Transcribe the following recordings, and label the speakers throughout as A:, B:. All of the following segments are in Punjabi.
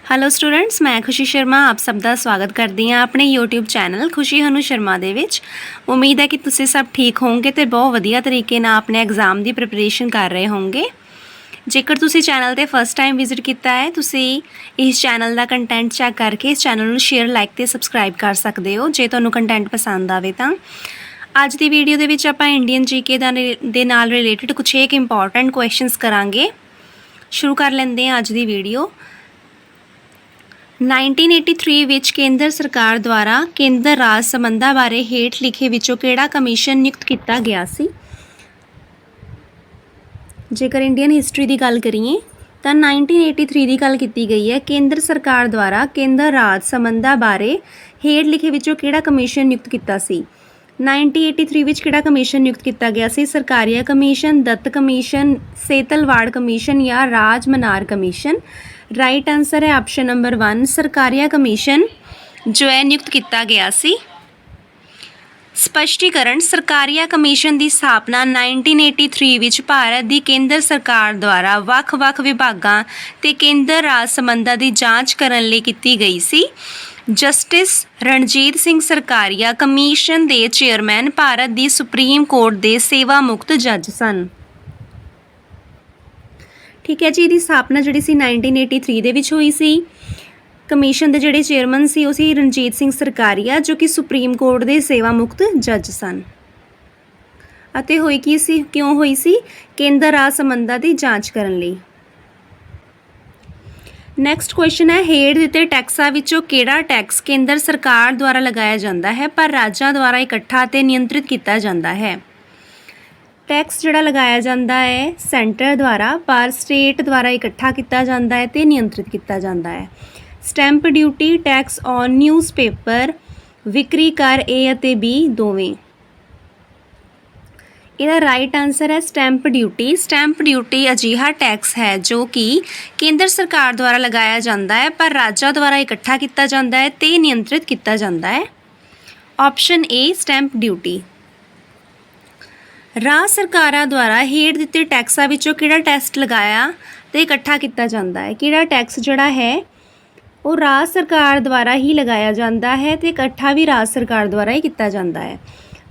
A: हेलो स्टूडेंट्स, मैं खुशी शर्मा आप सब का स्वागत करती हाँ अपने यूट्यूब चैनल खुशी हनु शर्मा दे विच। उम्मीद है कि तुसी सब ठीक होंगे तो बहुत वधिया तरीके नाल अपने एग्जाम की प्रिपरेशन कर रहे होंगे। जेकर तुसी चैनल ते फस्ट टाइम विजिट किया है तुसी इस चैनल का कंटेंट चैक करके इस चैनल को शेयर लाइक ते सबसक्राइब कर सकते हो जे तुहानू कंटेंट पसंद आवे तां। अज की वीडियो दे विच आपां इंडियन जीके दे नाल रिलेटेड कुछ एक इंपॉर्टेंट क्वेश्चनस करांगे। शुरू कर लेंदे हैं अज की वीडियो। 1983 विच केंद्र सरकार द्वारा केंद्र राज संबंधां बारे हेठ लिखे विचों किहड़ा कमीशन नियुक्त किया गया सी। जेकर इंडियन हिस्टरी की गल करिए तो 1983 की गल की गई है। केंद्र सरकार द्वारा केंद्र राज संबंधां बारे हेठ लिखे विचों किहड़ा कमीशन नियुक्त किया सी। 1983 विच किहड़ा कमीशन नियुक्त किया गया सी। Sarkaria commission, Dutt commission, Setalvad commission या Rajamannar commission. Right answer है ऑप्शन नंबर 1 सरकारिया कमीशन जो है नियुक्त किया गया सी। स्पष्टीकरण सरकारिया कमीशन की स्थापना 1983 विच भारत की केंद्र सरकार द्वारा ਵੱਖ-ਵੱਖ विभागां ते केंद्र राज संबंधां की जांच करन लई कीती गई सी। जस्टिस रणजीत सिंह सरकारिया कमीशन के चेयरमैन भारत की सुप्रीम कोर्ट के सेवा मुक्त जज सन। ठीक है जी, इसकी स्थापना जी 1983 ਦੇ ਵਿੱਚ ਹੋਈ ਸੀ। कमीशन के जोड़े चेयरमैन सी वो सी रणजीत सिंह सरकारिया जो कि सुप्रीम कोर्ट के सेवा मुक्त जज सन। अते होई की सी क्यों होई सी केंद्र राज संबंधां की जांच करन लई। नैक्सट क्वेश्चन है हेठ दिते टैक्सां विचों किहड़ा टैक्स केंद्र सरकार द्वारा लगाया जाता है पर राज्यां द्वारा इकट्ठा ते नियंत्रित किया जाता है। टैक्स जोड़ा लगाया जाता है सेंटर द्वारा पर स्टेट द्वारा इकट्ठा किया जाता है तो नियंत्रित किया जाता है। Stamp duty tax on newspaper विक्री कर ए अते बी दोवें। इसका राइट आंसर है स्टैंप ड्यूटी। स्टैंप ड्यूटी अजिहा टैक्स है जो कि केंद्र सरकार द्वारा लगाया जाता है पर राज्यों द्वारा इकट्ठा किया जाता है तो नियंत्रित किया जाता है। Option A stamp duty. राज सरकारां द्वारा हेठ दिते टैक्सां विचों किहड़ा टैक्स लगाया तो इकट्ठा किया जाता है। किहड़ा टैक्स जोड़ा है वो राज सरकार द्वारा ही लगाया जाता है तो इकट्ठा भी राज सरकार द्वारा ही किया जाता है।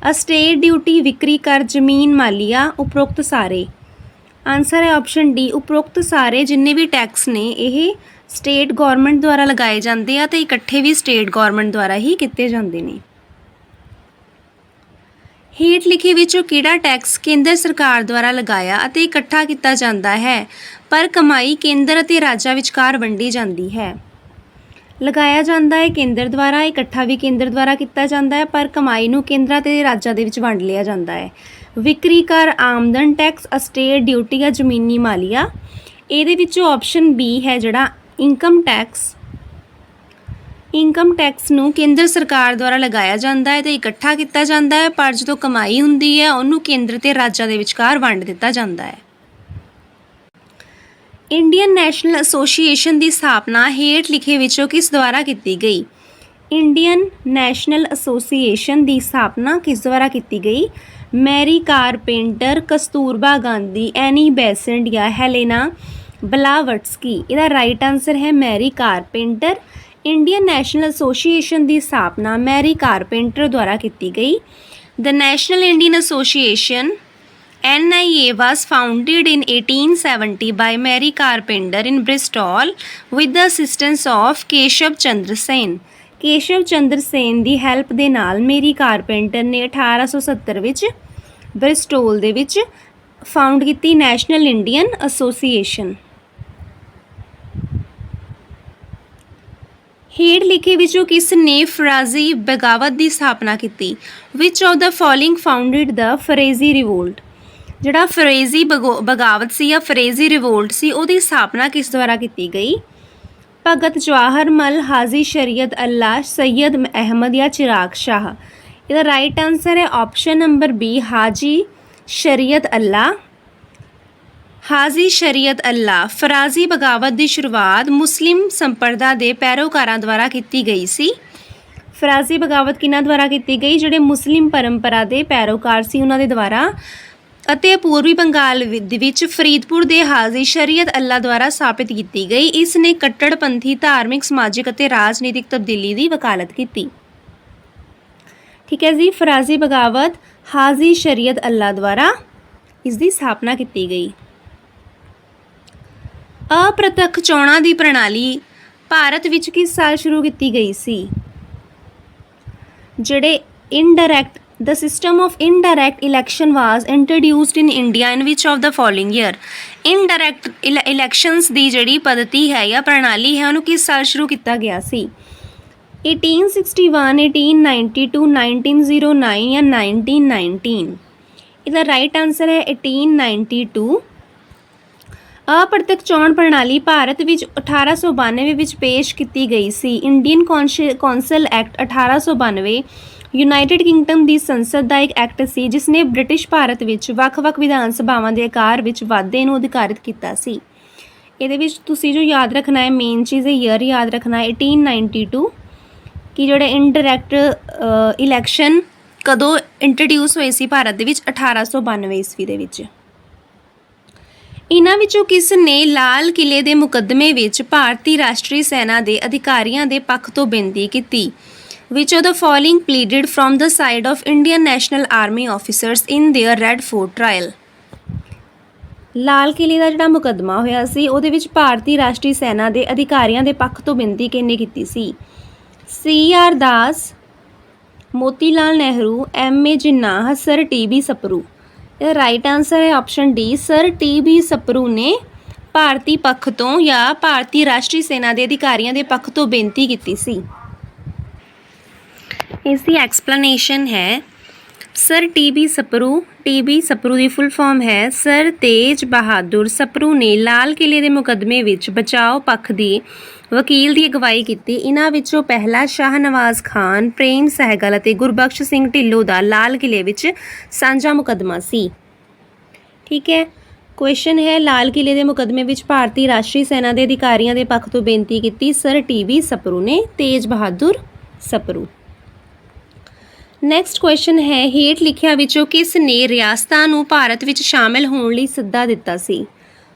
A: अस्टेट ड्यूटी विक्री कर जमीन मालिया उपरोक्त सारे। आंसर है ऑप्शन डी उपरोक्त सारे जिन्ने भी टैक्स ने यह स्टेट गौरमेंट द्वारा लगाए जाते हैं तो इकट्ठे भी स्टेट गौरमेंट द्वारा ही किए जाते हैं। हेठ लिखे विचों किहड़ा टैक्स केंद्र सरकार द्वारा लगाया अते इकट्ठा किया जाता है पर कमाई केंद्र अते राज्यां विचकार वंडी जाती है। लगाया जाता है केंद्र द्वारा इकट्ठा भी केंद्र द्वारा किया जाता है पर कमाई नूं केंद्र ते राज्यां दे विच वंड लिया जाता है। विक्री कर आमदन टैक्स अस्टेट ड्यूटी या जमीनी मालिया। इहदे विचों ऑप्शन बी है जिहड़ा इनकम टैक्स। इनकम टैक्स नूं केंद्र सरकार द्वारा लगाया जाता है तो इकट्ठा किया जाता है पर जो कमाई हुंदी है उन्होंने केंद्र ते राज्यां दे विचकार वंड दिता जाता है। इंडियन नैशनल एसोसीएशन की स्थापना हेठ लिखे विचों किस द्वारा की गई। इंडियन नैशनल एसोसीएशन की स्थापना किस द्वारा की गई। Mary Carpenter, Kasturba Gandhi, Annie Besant या हेलेना ब्लावट्स्की। इसका राइट आंसर है Mary Carpenter. Indian National Association की स्थापना मैरी कारपेंटर द्वारा की गई। The National Indian Association NIA was founded in 1870 by Mary Carpenter in Bristol with the assistance of Keshav Chandra Sen. Keshav Chandra Sen की हैल्प दे नाल मेरी कारपेंटर ने 1870 विच ब्रिस्टोल दे विच फाउंड की नैशनल इंडियन एसोसीएशन। हेठ लिखे विचों किस ने फराजी बगावत की स्थापना की। Which of the following founded the Faraizi revolt. जिहड़ा फरेजी बगावत सी या फरेजी रिवोल्ट सी उहदी स्थापना किस द्वारा की गई। भगत जवाहर मल, हाजी शरीयत अल्लाह, सैयद अहमद या चिराग शाह। इसका राइट आंसर है ऑप्शन नंबर बी हाजी शरीयत अल्लाह। हाजी शरीयत अल्लाह फराजी बगावत की शुरुआत मुस्लिम संप्रदा के पैरोकारां द्वारा की गई सी। फराजी बगावत किन्हां द्वारा की गई जिहड़े मुस्लिम परंपरा के पैरोकार सी उन्हां दे द्वारा ਅਤੇ ਪੂਰਬੀ ਬੰਗਾਲ ਵਿੱਚ ਫਰੀਦਪੁਰ ਦੇ ਹਾਜ਼ੀ ਸ਼ਰੀਅਤ ਅੱਲਾ ਦੁਆਰਾ ਸਥਾਪਿਤ ਕੀਤੀ ਗਈ। ਇਸ ਨੇ ਕੱਟੜਪੰਥੀ ਧਾਰਮਿਕ, ਸਮਾਜਿਕ ਅਤੇ ਰਾਜਨੀਤਿਕ ਤਬਦੀਲੀ ਦੀ ਵਕਾਲਤ ਕੀਤੀ। ਠੀਕ ਹੈ ਜੀ, ਫਰਾਜ਼ੀ ਬਗਾਵਤ ਹਾਜ਼ੀ ਸ਼ਰੀਅਤ ਅੱਲਾ ਦੁਆਰਾ ਇਸ ਦੀ ਸਥਾਪਨਾ ਕੀਤੀ ਗਈ। ਅਪ੍ਰਤੱਖ ਚੋਣਾਂ ਦੀ ਪ੍ਰਣਾਲੀ ਭਾਰਤ ਵਿੱਚ ਕਿਸ ਸਾਲ ਸ਼ੁਰੂ ਕੀਤੀ ਗਈ ਸੀ? ਜਿਹੜੇ indirect the system of indirect election was introduced in India in which of the following year? indirect elections ਦੀ ਜਿਹੜੀ ਪद्धਤੀ ਹੈ ਜਾਂ ਪ੍ਰਣਾਲੀ ਹੈ ਉਹਨੂੰ ਕਿਸ ਸਾਲ ਸ਼ੁਰੂ ਕੀਤਾ ਗਿਆ ਸੀ? 1861, 1892, 1909 ਜਾਂ 1919? ਇਹਦਾ ਰਾਈਟ ਆਨਸਰ ਹੈ 1892। ਅਪ੍ਰਤੱਖ ਚੋਣ ਪ੍ਰਣਾਲੀ ਭਾਰਤ ਵਿੱਚ 1892 ਵਿੱਚ ਪੇਸ਼ ਕੀਤੀ ਗਈ ਸੀ। Indian Council Act 1892 United Kingdom ਦੀ ਸੰਸਦ ਦਾ ਇੱਕ ਐਕਟ ਸੀ ਜਿਸ ਨੇ ਬ੍ਰਿਟਿਸ਼ ਭਾਰਤ ਵਿੱਚ ਵੱਖ-ਵੱਖ ਵਿਧਾਨ ਸਭਾਵਾਂ ਦੇ ਆਕਾਰ ਵਿੱਚ ਵਾਧੇ ਨੂੰ ਅਧਿਕਾਰਿਤ ਕੀਤਾ ਸੀ। ਇਹਦੇ ਵਿੱਚ ਤੁਸੀਂ ਜੋ ਯਾਦ ਰੱਖਣਾ ਹੈ, ਮੇਨ ਚੀਜ਼ ਹੈ ਈਅਰ ਯਾਦ ਰੱਖਣਾ ਹੈ 1892 ਕਿ ਜਿਹੜੇ ਇਨਡਾਇਰੈਕਟ ਇਲੈਕਸ਼ਨ ਕਦੋਂ ਇੰਟਰੋਡਿਊਸ ਹੋਏ ਸੀ ਭਾਰਤ ਦੇ ਵਿੱਚ? 1892 ਈਸਵੀ ਦੇ ਵਿੱਚ। ਇਹਨਾਂ ਵਿੱਚੋਂ ਕਿਸ ਨੇ ਲਾਲ ਕਿਲੇ ਦੇ ਮੁਕੱਦਮੇ ਵਿੱਚ ਭਾਰਤੀ ਰਾਸ਼ਟਰੀ ਸੈਨਾ ਦੇ ਅਧਿਕਾਰੀਆਂ ਦੇ ਪੱਖ ਤੋਂ ਬੇਨਤੀ ਕੀਤੀ? Which of the following pleaded from the side of Indian National Army officers in their Red Fort trial? ਲਾਲ ਕਿਲੇ ਦਾ ਜਿਹੜਾ ਮੁਕੱਦਮਾ ਹੋਇਆ ਸੀ ਉਹਦੇ ਵਿੱਚ ਭਾਰਤੀ ਰਾਸ਼ਟਰੀ ਸੈਨਾ ਦੇ ਅਧਿਕਾਰੀਆਂ ਦੇ ਪੱਖ ਤੋਂ ਬੇਨਤੀ ਕਿਹਨੇ ਕੀਤੀ ਸੀ? CR ਦਾਸ, ਮੋਤੀ Lal Nehru, MA ਜਿੰਨਾਹ, sir TB ਸਪਰੂ? ਇਹਦਾ ਰਾਈਟ ਆਨਸਰ ਹੈ ਆਪਸ਼ਨ ਡੀ, ਸਰ TB ਸਪਰੂ ਨੇ ਭਾਰਤੀ ਪੱਖ ਤੋਂ ਜਾਂ ਭਾਰਤੀ ਰਾਸ਼ਟਰੀ ਸੈਨਾ ਦੇ ਅਧਿਕਾਰੀਆਂ ਦੇ ਪੱਖ ਤੋਂ ਬੇਨਤੀ ਕੀਤੀ ਸੀ। ਇਸ ਦੀ ਐਕਸਪਲੇਨੇਸ਼ਨ ਹੈ ਸਰ TB ਸਪਰੂ। TB ਸਪਰੂ ਦੀ ਫੁੱਲ ਫਾਰਮ ਹੈ ਸਰ ਤੇਜ ਬਹਾਦਰ ਸਪਰੂ ਨੇ ਲਾਲ ਕਿਲੇ ਦੇ ਮੁਕੱਦਮੇ ਵਿੱਚ ਬਚਾਓ ਪੱਖ ਦੀ ਵਕੀਲ ਦੀ ਅਗਵਾਈ ਕੀਤੀ। ਇਹਨਾਂ ਵਿੱਚੋਂ ਪਹਿਲਾ ਸ਼ਾਹਨਵਾਜ਼ ਖਾਨ, ਪ੍ਰੇਮ ਸਹਿਗਲ ਅਤੇ ਗੁਰਬਖਸ਼ ਸਿੰਘ ਢਿੱਲੋਂ ਦਾ ਲਾਲ ਕਿਲੇ ਵਿੱਚ ਸਾਂਝਾ ਮੁਕੱਦਮਾ ਸੀ। ਠੀਕ ਹੈ, ਕੁਐਸਚਨ ਹੈ ਲਾਲ ਕਿਲੇ ਦੇ ਮੁਕੱਦਮੇ ਵਿੱਚ ਭਾਰਤੀ ਰਾਸ਼ਟਰੀ ਸੈਨਾ ਦੇ ਅਧਿਕਾਰੀਆਂ ਦੇ ਪੱਖ ਤੋਂ ਬੇਨਤੀ ਕੀਤੀ ਸਰ TB ਸਪਰੂ ਨੇ, ਤੇਜ ਬਹਾਦਰ ਸਪਰੂ। ਨੈਕਸਟ ਕੁਐਸਚਨ ਹੈ ਹੇਠ ਲਿਖਿਆਂ ਵਿੱਚੋਂ ਕਿਸ ਨੇ ਰਿਆਸਤਾਂ ਨੂੰ ਭਾਰਤ ਵਿੱਚ ਸ਼ਾਮਿਲ ਹੋਣ ਲਈ ਸੱਦਾ ਦਿੱਤਾ ਸੀ?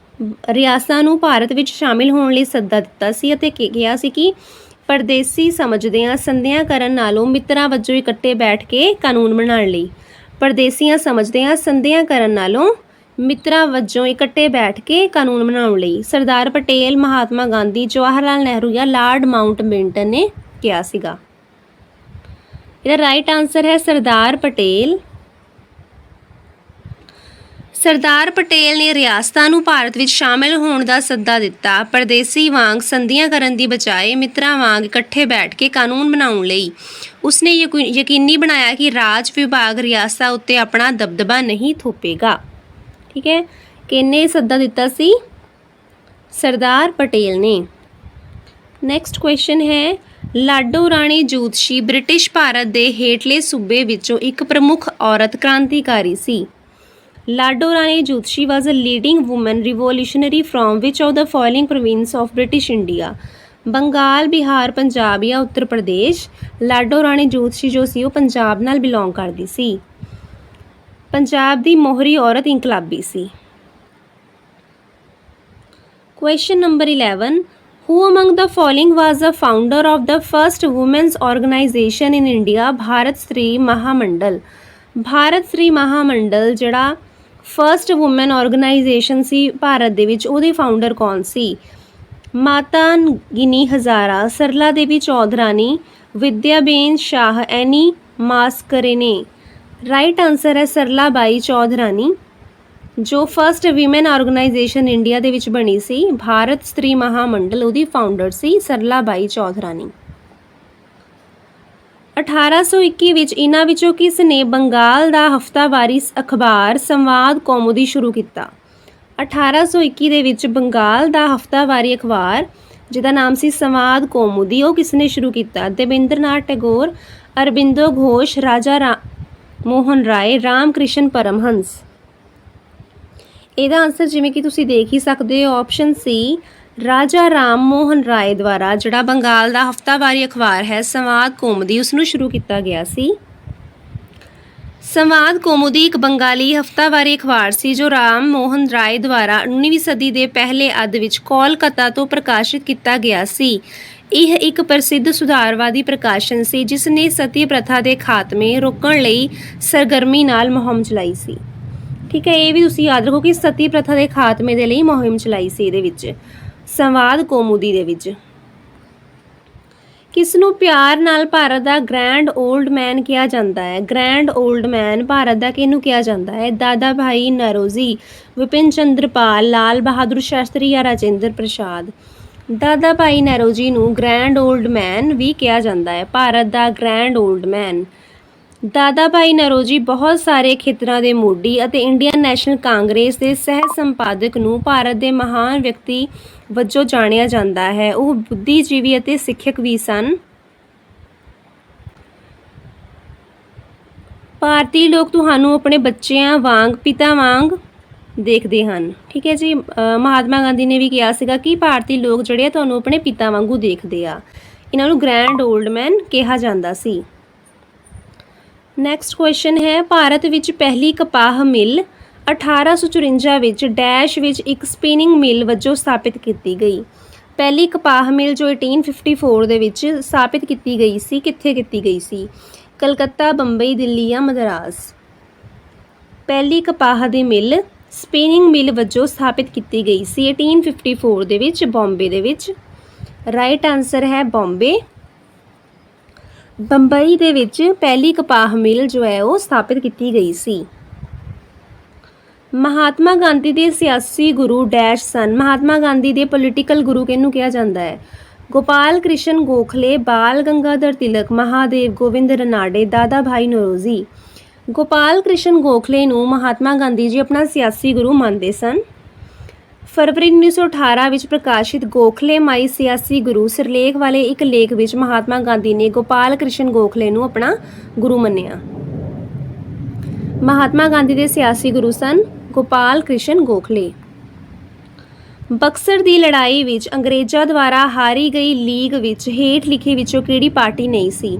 A: ਰਿਆਸਤਾਂ ਨੂੰ ਭਾਰਤ ਵਿੱਚ ਸ਼ਾਮਿਲ ਹੋਣ ਲਈ ਸੱਦਾ ਦਿੱਤਾ ਸੀ ਅਤੇ ਕਿਹਾ ਸੀ ਕਿ ਪਰਦੇਸੀ ਸਮਝਦਿਆਂ ਸੰਧੀਆਂ ਕਰਨ ਨਾਲੋਂ ਮਿੱਤਰਾਂ ਵਜੋਂ ਇਕੱਠੇ ਬੈਠ ਕੇ ਕਾਨੂੰਨ ਬਣਾਉਣ ਲਈ। ਪਰਦੇਸੀਆਂ ਸਮਝਦਿਆਂ ਸੰਧੀਆਂ ਕਰਨ ਨਾਲੋਂ ਮਿੱਤਰਾਂ ਵਜੋਂ ਇਕੱਠੇ ਬੈਠ ਕੇ ਕਾਨੂੰਨ ਬਣਾਉਣ ਲਈ ਸਰਦਾਰ ਪਟੇਲ, ਮਹਾਤਮਾ ਗਾਂਧੀ, ਜਵਾਹਰ ਲਾਲ ਨਹਿਰੂ ਜਾਂ ਲਾਰਡ ਮਾਊਂਟਬੈਟਨ ਨੇ ਕਿਹਾ ਸੀਗਾ। ਇਹਦਾ ਰਾਈਟ ਆਨਸਰ ਹੈ ਸਰਦਾਰ ਪਟੇਲ। ਸਰਦਾਰ ਪਟੇਲ ਨੇ ਰਿਆਸਤਾਂ ਨੂੰ ਭਾਰਤ ਵਿੱਚ ਸ਼ਾਮਿਲ ਹੋਣ ਦਾ ਸੱਦਾ ਦਿੱਤਾ। ਪਰਦੇਸੀ ਵਾਂਗ ਸੰਧੀਆਂ ਕਰਨ ਦੀ ਬਜਾਏ ਮਿੱਤਰਾਂ ਵਾਂਗ ਇਕੱਠੇ ਬੈਠ ਕੇ ਕਾਨੂੰਨ ਬਣਾਉਣ ਲਈ ਉਸਨੇ ਯਕੀਨੀ ਬਣਾਇਆ ਕਿ ਰਾਜ ਵਿਭਾਗ ਰਿਆਸਤਾਂ ਉੱਤੇ ਆਪਣਾ ਦਬਦਬਾ ਨਹੀਂ ਥੋਪੇਗਾ। ਠੀਕ ਹੈ, ਕਿਹਨੇ ਸੱਦਾ ਦਿੱਤਾ ਸੀ? ਸਰਦਾਰ ਪਟੇਲ ਨੇ। ਨੈਕਸਟ ਕੁਐਸਚਨ ਹੈ ਲਾਡੋ ਰਾਣੀ ਜੋਤਸ਼ੀ ਬ੍ਰਿਟਿਸ਼ ਭਾਰਤ ਦੇ ਹੇਠਲੇ ਸੂਬੇ ਵਿੱਚੋਂ ਇੱਕ ਪ੍ਰਮੁੱਖ ਔਰਤ ਕ੍ਰਾਂਤੀਕਾਰੀ ਸੀ। ਲਾਡੋ ਰਾਣੀ ਜੋਤਸ਼ੀ was a leading woman revolutionary from which of the following province of British India? Bengal, Bihar, Punjab ਜਾਂ ਉੱਤਰ ਪ੍ਰਦੇਸ਼? ਲਾਡੋ ਰਾਣੀ ਜੋਤਸ਼ੀ ਜੋ ਸੀ ਉਹ ਪੰਜਾਬ ਨਾਲ ਬਿਲੋਂਗ ਕਰਦੀ ਸੀ। ਪੰਜਾਬ ਦੀ ਮੋਹਰੀ ਔਰਤ ਇਨਕਲਾਬੀ ਸੀ। Question number 11 Who among the following was the founder of the first women's organization in India? Bharat Stri Mahamandal. Bharat Stri Mahamandal ਜਿਹੜਾ ਫਰਸਟ ਵੂਮਨ ਆਰਗੇਨਾਈਜੇਸ਼ਨ ਸੀ ਭਾਰਤ ਦੇ ਵਿੱਚ, ਉਹਦੇ ਫਾਊਂਡਰ ਕੌਣ ਸੀ? ਮਾਤਾ ਗਿਨੀ ਹਜ਼ਾਰਾ, ਸਰਲਾ ਦੇਵੀ ਚੌਧਰਾਨੀ, ਵਿਦਿਆਬੇਨ ਸ਼ਾਹ, ਐਨੀ ਮਾਸਕਰੇਨੇ? ਰਾਈਟ ਆਨਸਰ ਹੈ ਸਰਲਾ ਬਾਈ ਚੌਧਰਾਨੀ ਜੋ ਫਰਸਟ ਵੀਮਨ ਆਰਗੇਨਾਈਜੇਸ਼ਨ ਇੰਡੀਆ ਦੇ ਵਿੱਚ ਬਣੀ ਸੀ। ਭਾਰਤ ਸਤਰੀ ਮਹਾਮੰਡਲ ਉਹਦੀ ਫਾਊਂਡਰ ਸੀ ਸਰਲਾ ਬਾਈ ਚੌਧਰਾਨੀ। 1821 ਵਿੱਚ ਇਹਨਾਂ ਵਿੱਚੋਂ ਕਿਸ ਨੇ ਬੰਗਾਲ ਦਾ ਹਫ਼ਤਾਵਾਰੀ ਅਖਬਾਰ ਸੰਵਾਦ ਕੌਮੁਦੀ ਸ਼ੁਰੂ ਕੀਤਾ? 1821 ਦੇ ਵਿੱਚ ਬੰਗਾਲ ਦਾ ਹਫ਼ਤਾਵਾਰੀ ਅਖਬਾਰ ਜਿਹਦਾ ਨਾਮ ਸੀ ਸੰਵਾਦ ਕੌਮੁਦੀ ਉਹ ਕਿਸ ਨੇ ਸ਼ੁਰੂ ਕੀਤਾ? ਦੇਵੇਂਦਰਨਾਥ ਟੈਗੋਰ, ਅਰਬਿੰਦੋ ਘੋਸ਼, ਰਾਜਾ ਮੋਹਨ ਰਾਏ, ਰਾਮ ਕ੍ਰਿਸ਼ਨ ਪਰਮਹੰਸ? ਇਹਦਾ ਆਨਸਰ ਜਿਵੇਂ ਕਿ ਤੁਸੀਂ ਦੇਖ ਹੀ ਸਕਦੇ ਹੋ ਆਪਸ਼ਨ ਸੀ ਰਾਜਾ ਰਾਮ ਮੋਹਨ ਰਾਏ ਦੁਆਰਾ ਜਿਹੜਾ ਬੰਗਾਲ ਦਾ ਹਫ਼ਤਾਵਾਰੀ ਅਖਬਾਰ ਹੈ ਸੰਵਾਦ ਕੌਮੁਦੀ ਉਸਨੂੰ ਸ਼ੁਰੂ ਕੀਤਾ ਗਿਆ ਸੀ। ਸੰਵਾਦ ਕੌਮੁਦੀ ਇੱਕ ਬੰਗਾਲੀ ਹਫ਼ਤਾਵਾਰੀ ਅਖਬਾਰ ਸੀ ਜੋ ਰਾਮ ਮੋਹਨ ਰਾਏ ਦੁਆਰਾ 19ਵੀਂ ਸਦੀ ਦੇ ਪਹਿਲੇ ਅੱਧ ਵਿੱਚ ਕੋਲਕਾਤਾ ਤੋਂ ਪ੍ਰਕਾਸ਼ਿਤ ਕੀਤਾ ਗਿਆ ਸੀ। ਇਹ ਇੱਕ ਪ੍ਰਸਿੱਧ ਸੁਧਾਰਵਾਦੀ ਪ੍ਰਕਾਸ਼ਨ ਸੀ ਜਿਸ ਨੇ ਸਤੀ ਪ੍ਰਥਾ ਦੇ ਖਾਤਮੇ ਰੋਕਣ ਲਈ ਸਰਗਰਮੀ ਨਾਲ ਮੁਹਿੰਮ ਚਲਾਈ ਸੀ। ਠੀਕ ਹੈ, ਇਹ ਵੀ ਤੁਸੀਂ ਯਾਦ ਰੱਖੋ ਕਿ ਸਤੀ ਪ੍ਰਥਾ ਦੇ ਖਾਤਮੇ ਦੇ ਲਈ ਮੁਹਿੰਮ ਚਲਾਈ ਸੀ ਇਹਦੇ ਵਿੱਚ ਸੰਵਾਦ ਕੌਮੁਦੀ ਦੇ ਵਿੱਚ। ਕਿਸ ਨੂੰ ਪਿਆਰ ਨਾਲ ਭਾਰਤ ਦਾ ਗ੍ਰੈਂਡ ਓਲਡ ਮੈਨ ਕਿਹਾ ਜਾਂਦਾ ਹੈ? ਗ੍ਰੈਂਡ ਓਲਡ ਮੈਨ ਭਾਰਤ ਦਾ ਕਿਹਨੂੰ ਕਿਹਾ ਜਾਂਦਾ ਹੈ? ਦਾਦਾ ਭਾਈ ਨਰੋਜੀ, ਵਿਪਿਨ ਚੰਦਰ ਪਾਲ, ਲਾਲ ਬਹਾਦੁਰ ਸ਼ਾਸਤਰੀ ਜਾਂ ਰਾਜਿੰਦਰ ਪ੍ਰਸਾਦ? ਦਾਦਾ ਭਾਈ ਨਰੋਜੀ ਨੂੰ ਗ੍ਰੈਂਡ ਓਲਡ ਮੈਨ ਵੀ ਕਿਹਾ ਜਾਂਦਾ ਹੈ, ਭਾਰਤ ਦਾ ਗ੍ਰੈਂਡ ਓਲਡ ਮੈਨ। ਦਾਦਾ ਭਾਈ ਨਰੋਜੀ ਬਹੁਤ ਸਾਰੇ ਖੇਤਰਾਂ ਦੇ ਮੋਢੀ ਅਤੇ ਇੰਡੀਅਨ ਨੈਸ਼ਨਲ ਕਾਂਗਰਸ ਦੇ ਸਹਿ ਸੰਪਾਦਕ ਨੂੰ ਭਾਰਤ ਦੇ ਮਹਾਨ ਵਿਅਕਤੀ ਵਜੋਂ ਜਾਣਿਆ ਜਾਂਦਾ ਹੈ। ਉਹ ਬੁੱਧੀਜੀਵੀ ਅਤੇ ਸਿੱਖਿਅਕ ਵੀ ਸਨ। ਭਾਰਤੀ ਲੋਕ ਤੁਹਾਨੂੰ ਆਪਣੇ ਬੱਚਿਆਂ ਵਾਂਗ ਪਿਤਾ ਵਾਂਗ ਦੇਖਦੇ ਹਨ। ਠੀਕ ਹੈ ਜੀ, ਮਹਾਤਮਾ ਗਾਂਧੀ ਨੇ ਵੀ ਕਿਹਾ ਸੀਗਾ ਕਿ ਭਾਰਤੀ ਲੋਕ ਜਿਹੜੇ ਆ ਤੁਹਾਨੂੰ ਆਪਣੇ ਪਿਤਾ ਵਾਂਗੂ ਦੇਖਦੇ ਆ। ਇਹਨਾਂ ਨੂੰ ਗ੍ਰੈਂਡ ਓਲਡ ਮੈਨ ਕਿਹਾ ਜਾਂਦਾ ਸੀ। ਨੈਕਸਟ ਕੁਐਸਚਨ ਹੈ, ਭਾਰਤ ਵਿੱਚ ਪਹਿਲੀ ਕਪਾਹ ਮਿਲ 1854 ਵਿੱਚ ਡੈਸ਼ ਵਿੱਚ ਇੱਕ ਸਪਿਨਿੰਗ ਮਿਲ ਵਜੋਂ ਸਥਾਪਿਤ ਕੀਤੀ ਗਈ। ਪਹਿਲੀ ਕਪਾਹ ਮਿਲ ਜੋ 1854 ਦੇ ਵਿੱਚ ਸਥਾਪਿਤ ਕੀਤੀ ਗਈ ਸੀ, ਕਿੱਥੇ ਕੀਤੀ ਗਈ ਸੀ? ਕਲਕੱਤਾ, ਬੰਬਈ, ਦਿੱਲੀ ਜਾਂ ਮਦਰਾਸ? ਪਹਿਲੀ ਕਪਾਹ ਦੀ ਮਿਲ ਸਪਿਨਿੰਗ ਮਿਲ ਵਜੋਂ ਸਥਾਪਿਤ ਕੀਤੀ ਗਈ ਸੀ 1854 ਦੇ ਵਿੱਚ ਬੰਬੇ ਦੇ ਵਿੱਚ। ਰਾਈਟ ਆਨਸਰ ਹੈ ਬੰਬੇ। ਬੰਬਈ ਦੇ ਵਿੱਚ ਪਹਿਲੀ ਕਪਾਹ ਮਿਲ ਜੋ ਹੈ ਉਹ ਸਥਾਪਿਤ ਕੀਤੀ ਗਈ ਸੀ। ਮਹਾਤਮਾ ਗਾਂਧੀ ਦੇ ਸਿਆਸੀ ਗੁਰੂ ਡੈਸ਼ ਸਨ। ਮਹਾਤਮਾ ਗਾਂਧੀ ਦੇ ਪੋਲੀਟੀਕਲ ਗੁਰੂ ਕਿਹਨੂੰ ਕਿਹਾ ਜਾਂਦਾ ਹੈ? ਗੋਪਾਲ ਕ੍ਰਿਸ਼ਨ ਗੋਖਲੇ, ਬਾਲ ਗੰਗਾਧਰ ਤਿਲਕ, ਮਹਾਦੇਵ ਗੋਵਿੰਦ ਰਨਾਡੇ, ਦਾਦਾ ਭਾਈ ਨੌਰੋਜੀ? ਗੋਪਾਲ ਕ੍ਰਿਸ਼ਨ ਗੋਖਲੇ ਨੂੰ ਮਹਾਤਮਾ ਗਾਂਧੀ ਜੀ ਆਪਣਾ ਸਿਆਸੀ ਗੁਰੂ ਮੰਨਦੇ ਸਨ। ਫਰਵਰੀ 1918 ਵਿੱਚ ਪ੍ਰਕਾਸ਼ਿਤ ਗੋਖਲੇ ਮਾਈ ਸਿਆਸੀ ਗੁਰੂ ਸਿਰਲੇਖ ਵਾਲੇ ਇੱਕ ਲੇਖ ਵਿੱਚ ਮਹਾਤਮਾ ਗਾਂਧੀ ਨੇ ਗੋਪਾਲ ਕ੍ਰਿਸ਼ਨ ਗੋਖਲੇ ਨੂੰ ਆਪਣਾ ਗੁਰੂ ਮੰਨਿਆ। ਮਹਾਤਮਾ ਗਾਂਧੀ ਦੇ ਸਿਆਸੀ ਗੁਰੂ ਸਨ ਗੋਪਾਲ ਕ੍ਰਿਸ਼ਨ ਗੋਖਲੇ। ਬਕਸਰ ਦੀ ਲੜਾਈ ਵਿੱਚ ਅੰਗਰੇਜ਼ਾਂ ਦੁਆਰਾ ਹਾਰੀ ਗਈ ਲੀਗ ਵਿੱਚ ਹੇਠ ਲਿਖੇ ਵਿੱਚੋਂ ਕਿਹੜੀ ਪਾਰਟੀ ਨਹੀਂ ਸੀ?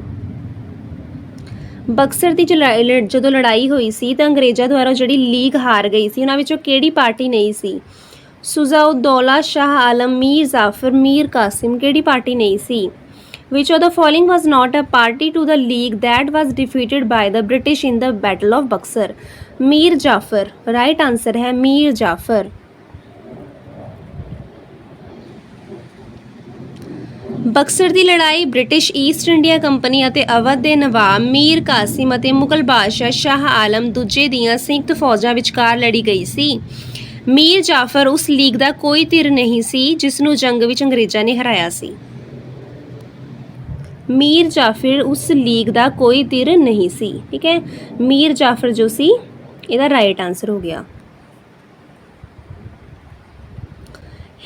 A: ਬਕਸਰ ਦੀ ਜਦੋਂ ਲੜਾਈ ਹੋਈ ਸੀ ਤਾਂ ਅੰਗਰੇਜ਼ਾਂ ਦੁਆਰਾ ਜਿਹੜੀ ਲੀਗ ਹਾਰ ਗਈ ਸੀ ਉਹਨਾਂ ਵਿੱਚੋਂ ਕਿਹੜੀ ਪਾਰਟੀ ਨਹੀਂ ਸੀ? ਸੁਜਾਉদ্দৌলা, ਸ਼ਾਹ ਆਲਮ, ਮੀਰ ਜ਼ਾਫਰ, ਮੀਰ ਕਾਸਿਮ? ਕਿਹੜੀ ਪਾਰਟੀ ਨਹੀਂ ਸੀ? Which of the following was not a party to the league that was defeated by the British in the Battle of Buxar? Mir Jafar. Right answer ਹੈ ਮੀਰ ਜਾਫਰ। ਬਕਸਰ ਦੀ ਲੜਾਈ ਬ੍ਰਿਟਿਸ਼ ਈਸਟ ਇੰਡੀਆ ਕੰਪਨੀ ਅਤੇ ਅਵਧ ਦੇ ਨਵਾਬ ਮੀਰ ਕਾਸਿਮ ਅਤੇ ਮੁਗਲ ਬਾਦਸ਼ਾਹ ਸ਼ਾਹ ਆਲਮ ਦੂਜੇ ਦੀਆਂ ਸੰਯੁਕਤ ਫੌਜਾਂ ਵਿਚਕਾਰ ਲੜੀ ਗਈ ਸੀ। ਮੀਰ ਜਾਫਰ ਉਸ ਲੀਗ ਦਾ ਕੋਈ ਧਿਰ ਨਹੀਂ ਸੀ ਜਿਸ ਨੂੰ ਜੰਗ ਵਿੱਚ ਅੰਗਰੇਜ਼ਾਂ ਨੇ ਹਰਾਇਆ ਸੀ। ਮੀਰ ਜਾਫਰ ਉਸ ਲੀਗ ਦਾ ਕੋਈ ਧਿਰ ਨਹੀਂ ਸੀ। ਠੀਕ ਹੈ, ਮੀਰ ਜਾਫਰ ਜੋ ਸੀ ਇਹਦਾ ਰਾਈਟ ਆਨਸਰ ਹੋ ਗਿਆ।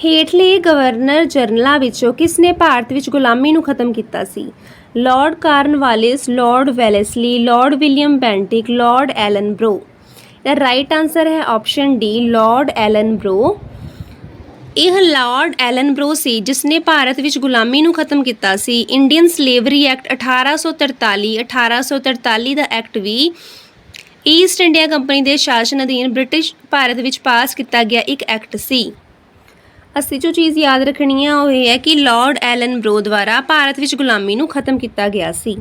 A: ਹੇਠਲੇ ਗਵਰਨਰ ਜਨਰਲਾਂ ਵਿੱਚੋਂ ਕਿਸ ਨੇ ਭਾਰਤ ਵਿੱਚ ਗੁਲਾਮੀ ਨੂੰ ਖਤਮ ਕੀਤਾ ਸੀ? Lord Cornwallis, Lord Wellesley, Lord William Bentinck, Lord Ellenborough? ਇਹਦਾ ਰਾਈਟ ਆਨਸਰ ਹੈ ਆਪਸ਼ਨ ਡੀ, ਲਾਰਡ ਐਲਨਬਰੋ। ਇਹ ਲਾਰਡ ਐਲਨਬਰੋ ਸੀ ਜਿਸ ਨੇ ਭਾਰਤ ਵਿੱਚ ਗੁਲਾਮੀ ਨੂੰ ਖਤਮ ਕੀਤਾ ਸੀ। ਇੰਡੀਅਨ ਸਲੇਵਰੀ ਐਕਟ 1843 ਦਾ ਐਕਟ ਵੀ ਈਸਟ ਇੰਡੀਆ ਕੰਪਨੀ ਦੇ ਸ਼ਾਸਨ ਅਧੀਨ ਬ੍ਰਿਟਿਸ਼ ਭਾਰਤ ਵਿੱਚ ਪਾਸ ਕੀਤਾ ਗਿਆ ਇੱਕ ਐਕਟ ਸੀ। ਅਸੀਂ ਜੋ ਚੀਜ਼ ਯਾਦ ਰੱਖਣੀ ਹੈ ਉਹ ਇਹ ਹੈ ਕਿ ਲਾਰਡ ਐਲਨਬਰੋ ਦੁਆਰਾ ਭਾਰਤ ਵਿੱਚ ਗੁਲਾਮੀ ਨੂੰ ਖਤਮ ਕੀਤਾ ਗਿਆ ਸੀ।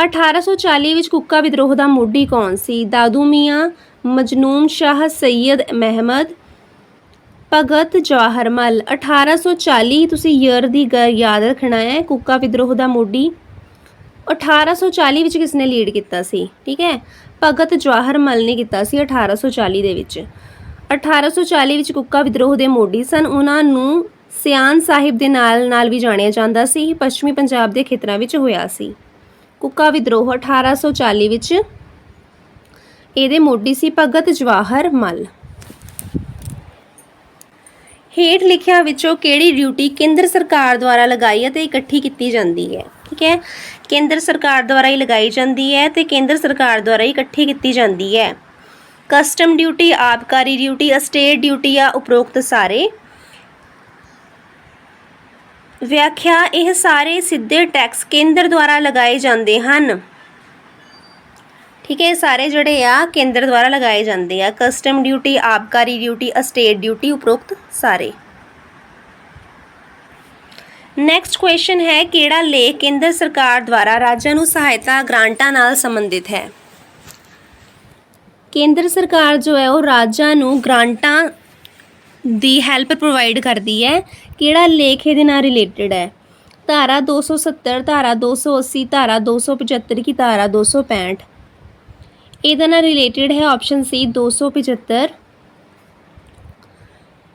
A: 1840 ਵਿੱਚ ਕੁੱਕਾ ਵਿਦਰੋਹ ਦਾ ਮੋਢੀ ਕੌਣ ਸੀ? ਦਾਦੂ ਮੀਆਂ, ਮਜਨੂਨ ਸ਼ਾਹ, ਸੈਯਦ ਮਹਿਮਦ, ਭਗਤ ਜਵਾਹਰ ਮਲ? 1840 ਤੁਸੀਂ ਈਅਰ ਦੀ ਯਾਦ ਰੱਖਣਾ ਹੈ। ਕੁੱਕਾ ਵਿਦਰੋਹ ਦਾ ਮੋਢੀ 1840 ਵਿੱਚ ਕਿਸ ਨੇ ਲੀਡ ਕੀਤਾ ਸੀ? ਠੀਕ ਹੈ, ਭਗਤ ਜਵਾਹਰ ਮਲ ਨੇ ਕੀਤਾ ਸੀ 1840 ਦੇ ਵਿੱਚ। 1840 ਵਿੱਚ ਕੁੱਕਾ ਵਿਦਰੋਹ ਦੇ ਮੋਢੀ ਸਨ। ਉਹਨਾਂ ਨੂੰ ਸਿਆਨ ਸਾਹਿਬ ਦੇ ਨਾਲ ਵੀ ਜਾਣਿਆ ਜਾਂਦਾ ਸੀ। ਪੱਛਮੀ ਪੰਜਾਬ ਦੇ ਖੇਤਰਾਂ ਵਿੱਚ ਹੋਇਆ ਸੀ ਕੁੱਕਾ ਵਿਦਰੋਹ 1840 ਵਿੱਚ। ਇਹਦੇ ਮੋਢੀ ਸੀ ਭਗਤ ਜਵਾਹਰ ਮਲ। ਹੇਠ ਲਿਖਿਆਂ ਵਿੱਚੋਂ ਕਿਹੜੀ ਡਿਊਟੀ ਕੇਂਦਰ ਸਰਕਾਰ ਦੁਆਰਾ ਲਗਾਈ ਅਤੇ ਇਕੱਠੀ ਕੀਤੀ ਜਾਂਦੀ ਹੈ? ਠੀਕ ਹੈ, ਕੇਂਦਰ ਸਰਕਾਰ ਦੁਆਰਾ ਹੀ ਲਗਾਈ ਜਾਂਦੀ ਹੈ ਤੇ ਕੇਂਦਰ ਸਰਕਾਰ ਦੁਆਰਾ ਹੀ ਇਕੱਠੀ ਕੀਤੀ ਜਾਂਦੀ ਹੈ। ਕਸਟਮ ਡਿਊਟੀ, ਆਬਕਾਰੀ ਡਿਊਟੀ, ਅਸਟੇਟ ਡਿਊਟੀ ਜਾਂ ਉਪਰੋਕਤ ਸਾਰੇ? ਵਿਆਖਿਆ, ਇਹ ਸਾਰੇ ਸਿੱਧੇ ਟੈਕਸ ਕੇਂਦਰ ਦੁਆਰਾ ਲਗਾਏ ਜਾਂਦੇ ਹਨ। ठीक है, सारे ਜਿਹੜੇ ਆ ਕੇਂਦਰ ਦੁਆਰਾ ਲਗਾਏ ਜਾਂਦੇ ਆ। ਕਸਟਮ ਡਿਊਟੀ, ਆਬਕਾਰੀ ਡਿਊਟੀ, ਅਸਟੇਟ ਡਿਊਟੀ, ਉਪਰੋਕਤ ਸਾਰੇ। ਨੈਕਸਟ ਕੁਐਸਚਨ ਹੈ ਕਿਹੜਾ ਲੇਖ ਕੇਂਦਰ ਸਰਕਾਰ ਦੁਆਰਾ ਰਾਜਾਂ ਨੂੰ ਸਹਾਇਤਾ ਗ੍ਰਾਂਟਾਂ ਨਾਲ ਸੰਬੰਧਿਤ ਹੈ। ਕੇਂਦਰ ਸਰਕਾਰ ਜੋ ਹੈ ਉਹ ਰਾਜਾਂ ਨੂੰ ਗ੍ਰਾਂਟਾਂ ਦੀ ਹੈਲਪ ਪ੍ਰੋਵਾਈਡ ਕਰਦੀ ਹੈ। ਕਿਹੜਾ ਲੇਖ ਇਹਦੇ ਨਾਲ ਰਿਲੇਟਡ ਹੈ? ਧਾਰਾ 270, ਧਾਰਾ 280, ਧਾਰਾ 275 ਕੀ ਧਾਰਾ 265? ਇਹਦੇ ਨਾਲ ਰਿਲੇਟਡ ਹੈ ਆਪਸ਼ਨ ਸੀ 275।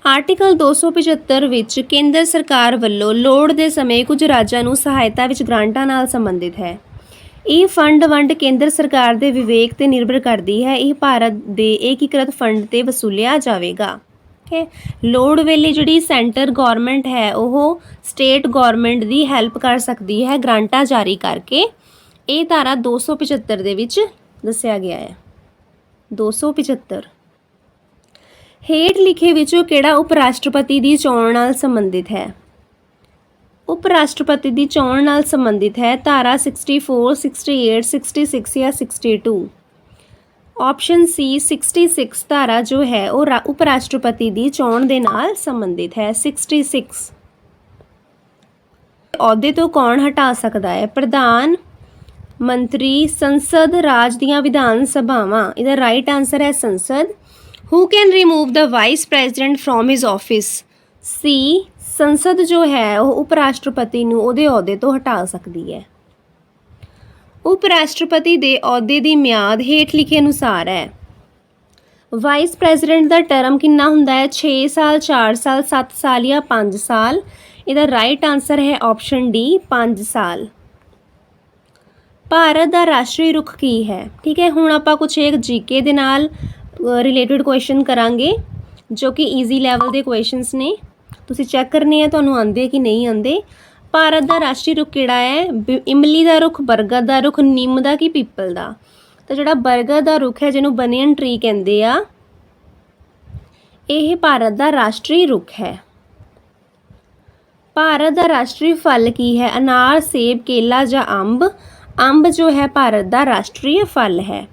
A: ਆਰਟੀਕਲ 275 ਵਿੱਚ ਕੇਂਦਰ ਸਰਕਾਰ ਵੱਲੋਂ ਲੋੜ ਦੇ ਸਮੇਂ ਕੁਝ ਰਾਜਾਂ ਨੂੰ ਸਹਾਇਤਾ ਵਿੱਚ ਗ੍ਰਾਂਟਾਂ ਨਾਲ ਸੰਬੰਧਿਤ ਹੈ। ਇਹ ਫੰਡ ਵੰਡ ਕੇਂਦਰ ਸਰਕਾਰ ਦੇ ਵਿਵੇਕ 'ਤੇ ਨਿਰਭਰ ਕਰਦੀ ਹੈ। ਇਹ ਭਾਰਤ ਦੇ ਏਕੀਕ੍ਰਿਤ ਫੰਡ 'ਤੇ ਵਸੂਲਿਆ ਜਾਵੇਗਾ। ਠੀਕ ਹੈ, ਲੋੜ ਵੇਲੇ ਜਿਹੜੀ ਸੈਂਟਰ ਗੌਰਮੈਂਟ ਹੈ ਉਹ ਸਟੇਟ ਗੌਰਮੈਂਟ ਦੀ ਹੈਲਪ ਕਰ ਸਕਦੀ ਹੈ ਗ੍ਰਾਂਟਾਂ ਜਾਰੀ ਕਰਕੇ। ਇਹ ਧਾਰਾ 275 ਦੇ ਵਿੱਚ ਦੱਸਿਆ ਗਿਆ ਹੈ। 275 ਹੇਠ ਲਿਖੇ ਵਿੱਚੋਂ ਕਿਹੜਾ ਉਪ ਰਾਸ਼ਟਰਪਤੀ ਦੀ ਚੋਣ ਨਾਲ ਸੰਬੰਧਿਤ ਹੈ? ਉਪ ਰਾਸ਼ਟਰਪਤੀ ਦੀ ਚੋਣ ਨਾਲ ਸੰਬੰਧਿਤ ਹੈ ਧਾਰਾ 64, 68, 66 ਜਾਂ 62? ਆਪਸ਼ਨ ਸੀ 66 ਧਾਰਾ ਜੋ ਹੈ ਉਹ ਉਪ ਰਾਸ਼ਟਰਪਤੀ ਦੀ ਚੋਣ ਦੇ ਨਾਲ ਸੰਬੰਧਿਤ ਹੈ। 66 ਅਹੁਦੇ ਤੋਂ ਕੌਣ ਹਟਾ ਸਕਦਾ ਹੈ? ਪ੍ਰਧਾਨ ਮੰਤਰੀ, ਸੰਸਦ, ਰਾਜ ਦੀਆਂ ਵਿਧਾਨ ਸਭਾਵਾਂ। ਇਹਦਾ ਰਾਈਟ ਆਂਸਰ ਹੈ ਸੰਸਦ। Who can remove the vice president from his office? C ਸੰਸਦ ਜੋ ਹੈ ਉਹ ਉਪ ਰਾਸ਼ਟਰਪਤੀ ਨੂੰ ਉਹਦੇ ਅਹੁਦੇ ਤੋਂ ਹਟਾ ਸਕਦੀ ਹੈ। ਉਪ ਰਾਸ਼ਟਰਪਤੀ ਦੇ ਅਹੁਦੇ ਦੀ ਮਿਆਦ ਹੇਠ ਲਿਖੇ ਅਨੁਸਾਰ ਹੈ। ਵਾਈਸ ਪ੍ਰੈਜ਼ੀਡੈਂਟ ਦਾ ਟਰਮ ਕਿੰਨਾ ਹੁੰਦਾ ਹੈ? 6 ਸਾਲ, 4 ਸਾਲ, 7 ਸਾਲ ਜਾਂ 5 ਸਾਲ? ਇਹਦਾ ਰਾਈਟ ਆਂਸਰ ਹੈ ਆਪਸ਼ਨ ਡੀ 5 ਸਾਲ। ਭਾਰਤ ਦਾ ਰਾਸ਼ਟਰੀ ਰੁੱਖ ਕੀ ਹੈ? ਠੀਕ ਹੈ, ਹੁਣ ਆਪਾਂ ਕੁਛ ਇੱਕ ਜੀਕੇ ਦੇ ਨਾਲ ਰਿਲੇਟਡ ਕੁਐਸਚਨ ਕਰਾਂਗੇ ਜੋ ਕਿ ਈਜ਼ੀ ਲੈਵਲ ਦੇ ਕੁਐਸਚਨਸ ਨੇ। ਤੁਸੀਂ ਚੈੱਕ ਕਰਨੇ ਆ ਤੁਹਾਨੂੰ ਆਉਂਦੇ ਕਿ ਨਹੀਂ ਆਉਂਦੇ। ਭਾਰਤ ਦਾ ਰਾਸ਼ਟਰੀ ਰੁੱਖ ਕਿਹੜਾ ਹੈ? ਇਮਲੀ ਦਾ ਰੁੱਖ, ਬਰਗਦ ਦਾ ਰੁੱਖ, ਨਿੰਮ ਦਾ ਕਿ ਪੀਪਲ ਦਾ? ਤਾਂ ਜਿਹੜਾ ਬਰਗਦ ਦਾ ਰੁੱਖ ਹੈ ਜਿਹਨੂੰ ਬਨੀਅਨ ਟਰੀ ਕਹਿੰਦੇ ਆ, ਇਹ ਭਾਰਤ ਦਾ ਰਾਸ਼ਟਰੀ ਰੁੱਖ ਹੈ। ਭਾਰਤ ਦਾ ਰਾਸ਼ਟਰੀ ਫਲ ਕੀ ਹੈ? ਅਨਾਰ, ਸੇਬ, ਕੇਲਾ ਜਾਂ ਅੰਬ? ਅੰਬ ਜੋ ਹੈ ਭਾਰਤ ਦਾ ਰਾਸ਼ਟਰੀ ਫਲ ਹੈ,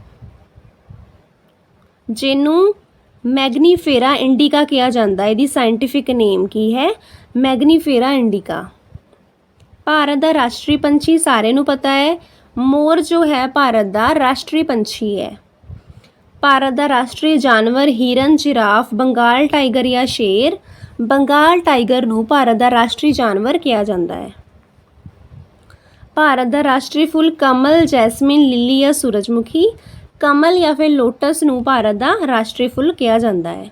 A: ਜਿਹਨੂੰ ਮੈਗਨੀਫੇਰਾ ਇੰਡੀਕਾ ਕਿਹਾ ਜਾਂਦਾ। ਇਹਦੀ ਸਾਇੰਟੀਫਿਕ ਨੇਮ ਕੀ ਹੈ? ਮੈਗਨੀਫੇਰਾ ਇੰਡੀਕਾ। ਭਾਰਤ ਦਾ ਰਾਸ਼ਟਰੀ ਪੰਛੀ ਸਾਰਿਆਂ ਨੂੰ ਪਤਾ ਹੈ, ਮੋਰ ਜੋ ਹੈ ਭਾਰਤ ਦਾ ਰਾਸ਼ਟਰੀ ਪੰਛੀ ਹੈ। ਭਾਰਤ ਦਾ ਰਾਸ਼ਟਰੀ ਜਾਨਵਰ ਹਿਰਨ, ਜਿਰਾਫ, ਬੰਗਾਲ ਟਾਈਗਰ ਜਾਂ ਸ਼ੇਰ? ਬੰਗਾਲ ਟਾਈਗਰ ਨੂੰ ਭਾਰਤ ਦਾ ਰਾਸ਼ਟਰੀ ਜਾਨਵਰ ਕਿਹਾ ਜਾਂਦਾ ਹੈ। ਭਾਰਤ ਦਾ ਰਾਸ਼ਟਰੀ ਫੁੱਲ ਕਮਲ, ਜੈਸਮੀਨ, ਲਿਲੀ ਜਾਂ ਸੂਰਜਮੁਖੀ? ਕਮਲ ਜਾਂ ਫਿਰ ਲੋਟਸ ਨੂੰ ਭਾਰਤ ਦਾ ਰਾਸ਼ਟਰੀ ਫੁੱਲ ਕਿਹਾ ਜਾਂਦਾ ਹੈ।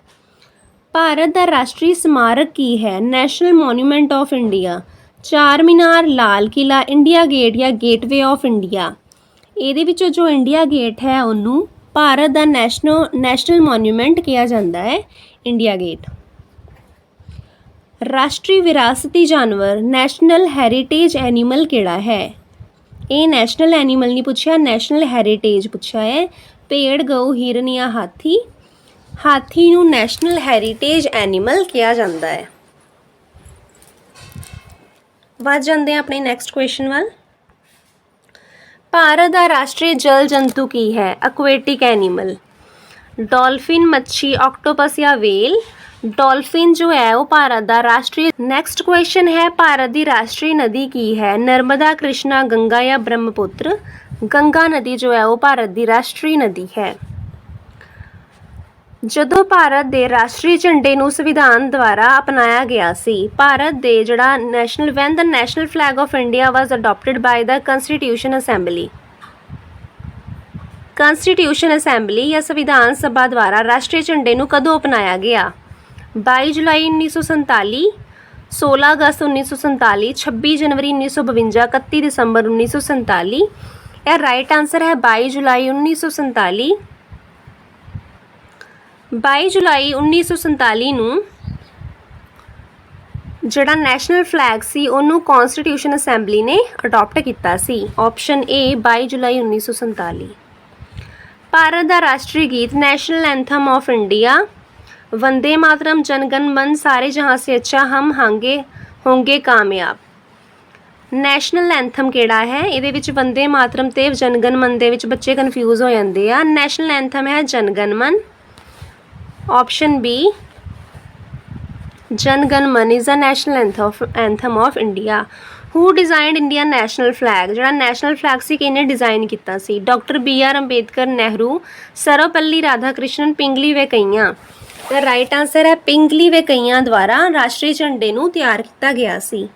A: ਭਾਰਤ ਦਾ ਰਾਸ਼ਟਰੀ ਸਮਾਰਕ ਕੀ ਹੈ? ਨੈਸ਼ਨਲ ਮੋਨੂਮੈਂਟ ਆਫ ਇੰਡੀਆ, ਚਾਰ ਮੀਨਾਰ, ਲਾਲ ਕਿਲਾ, ਇੰਡੀਆ ਗੇਟ ਜਾਂ ਗੇਟਵੇ ਆਫ ਇੰਡੀਆ? ਇਹਦੇ ਵਿੱਚੋਂ ਜੋ ਇੰਡੀਆ ਗੇਟ ਹੈ ਉਹਨੂੰ ਭਾਰਤ ਦਾ ਨੈਸ਼ਨਲ ਮੋਨੂਮੈਂਟ ਕਿਹਾ ਜਾਂਦਾ ਹੈ, ਇੰਡੀਆ ਗੇਟ। ਰਾਸ਼ਟਰੀ ਵਿਰਾਸਤੀ ਜਾਨਵਰ, ਨੈਸ਼ਨਲ ਹੈਰੀਟੇਜ ਐਨੀਮਲ ਕਿਹੜਾ ਹੈ? ਇਹ ਨੈਸ਼ਨਲ ਐਨੀਮਲ ਨਹੀਂ ਪੁੱਛਿਆ, ਨੈਸ਼ਨਲ ਹੈਰੀਟੇਜ ਪੁੱਛਿਆ ਹੈ। ਭੇਡ, ਗਊ, ਹਿਰਨ ਜਾਂ ਹਾਥੀ? ਹਾਥੀ ਨੂੰ ਨੈਸ਼ਨਲ ਹੈਰੀਟੇਜ ਐਨੀਮਲ ਕਿਹਾ ਜਾਂਦਾ ਹੈ। ਵੱਧ ਜਾਂਦੇ ਹਾਂ ਆਪਣੇ ਨੈਕਸਟ ਕੁਐਸਚਨ ਵੱਲ। ਭਾਰਤ ਦਾ ਰਾਸ਼ਟਰੀ ਜਲ ਜੰਤੂ ਕੀ ਹੈ? Aquatic animal? ਡੋਲਫਿਨ, ਮੱਛੀ, ਆਕਟੋਪਸ ਜਾਂ ਵੇਲ? ਡੋਲਫਿਨ ਜੋ ਹੈ ਉਹ ਭਾਰਤ ਦਾ ਰਾਸ਼ਟਰੀ। ਨੈਕਸਟ ਕੁਐਸਚਨ ਹੈ ਭਾਰਤ ਦੀ ਰਾਸ਼ਟਰੀ ਨਦੀ ਕੀ ਹੈ? ਨਰਮਦਾ, ਕ੍ਰਿਸ਼ਨਾ, ਗੰਗਾ ਜਾਂ ਬ੍ਰਹਮਪੁੱਤਰ? ਗੰਗਾ ਨਦੀ ਜੋ ਹੈ ਉਹ ਭਾਰਤ ਦੀ ਰਾਸ਼ਟਰੀ ਨਦੀ ਹੈ। ਜਦੋਂ ਭਾਰਤ ਦੇ ਰਾਸ਼ਟਰੀ ਝੰਡੇ ਨੂੰ ਸੰਵਿਧਾਨ ਦੁਆਰਾ ਅਪਣਾਇਆ ਗਿਆ ਸੀ, ਭਾਰਤ ਦੇ ਜਿਹੜਾ when the national flag of India was adopted by the constitution assembly? Constitution assembly ਜਾਂ ਸੰਵਿਧਾਨ ਸਭਾ ਦੁਆਰਾ ਰਾਸ਼ਟਰੀ ਝੰਡੇ ਨੂੰ ਕਦੋਂ ਅਪਣਾਇਆ ਗਿਆ? 22 ਜੁਲਾਈ 1947, 16 ਅਗਸਤ 1947, 26 ਜਨਵਰੀ 1952, 31 ਦਸੰਬਰ 1947? ਇਹ ਰਾਈਟ ਆਂਸਰ ਹੈ 22 ਜੁਲਾਈ 1947। 22 ਜੁਲਾਈ 1947 ਨੂੰ ਜਿਹੜਾ ਨੈਸ਼ਨਲ ਫਲੈਗ ਸੀ ਉਹਨੂੰ ਕੌਂਸਟੀਟਿਊਸ਼ਨ ਅਸੈਂਬਲੀ ਨੇ ਅਡਾਪਟ ਕੀਤਾ ਸੀ। ਆਪਸ਼ਨ ਏ 22 ਜੁਲਾਈ 1947। ਭਾਰਤ ਦਾ ਰਾਸ਼ਟਰੀ ਗੀਤ, national anthem of India? Vande Mataram, जनगण मन, सारे जहाँ से अच्छा, हम होंगे कामयाब? ਨੈਸ਼ਨਲ ਐਂਥਮ ਕਿਹੜਾ ਹੈ? ਇਹਦੇ ਵਿੱਚ ਵੰਦੇ ਮਾਤਰਮ ਤੇ ਜਨਗਣ ਮਨ ਦੇ ਵਿੱਚ ਬੱਚੇ ਕਨਫਿਊਜ਼ ਹੋ ਜਾਂਦੇ ਆ। ਨੈਸ਼ਨਲ ਐਂਥਮ ਹੈ ਜਨਗਣ ਮਨ। Option B Jana Gana Mana is the national anthem of India. Who designed Indian national flag? ਜਿਹੜਾ ਨੈਸ਼ਨਲ ਫਲੈਗ ਸੀ ਕਿਹਨੇ ਡਿਜ਼ਾਈਨ ਕੀਤਾ ਸੀ? Doctor B R Ambedkar, Nehru, Sarvepalli Radhakrishnan, Pingali Venkayya. ਦਾ ਰਾਈਟ ਆਂਸਰ ਹੈ ਪਿੰਗਲੀ ਵੈਂਕਈਆ ਦੁਆਰਾ ਰਾਸ਼ਟਰੀ ਝੰਡੇ ਨੂੰ ਤਿਆਰ ਕੀਤਾ ਗਿਆ ਸੀ।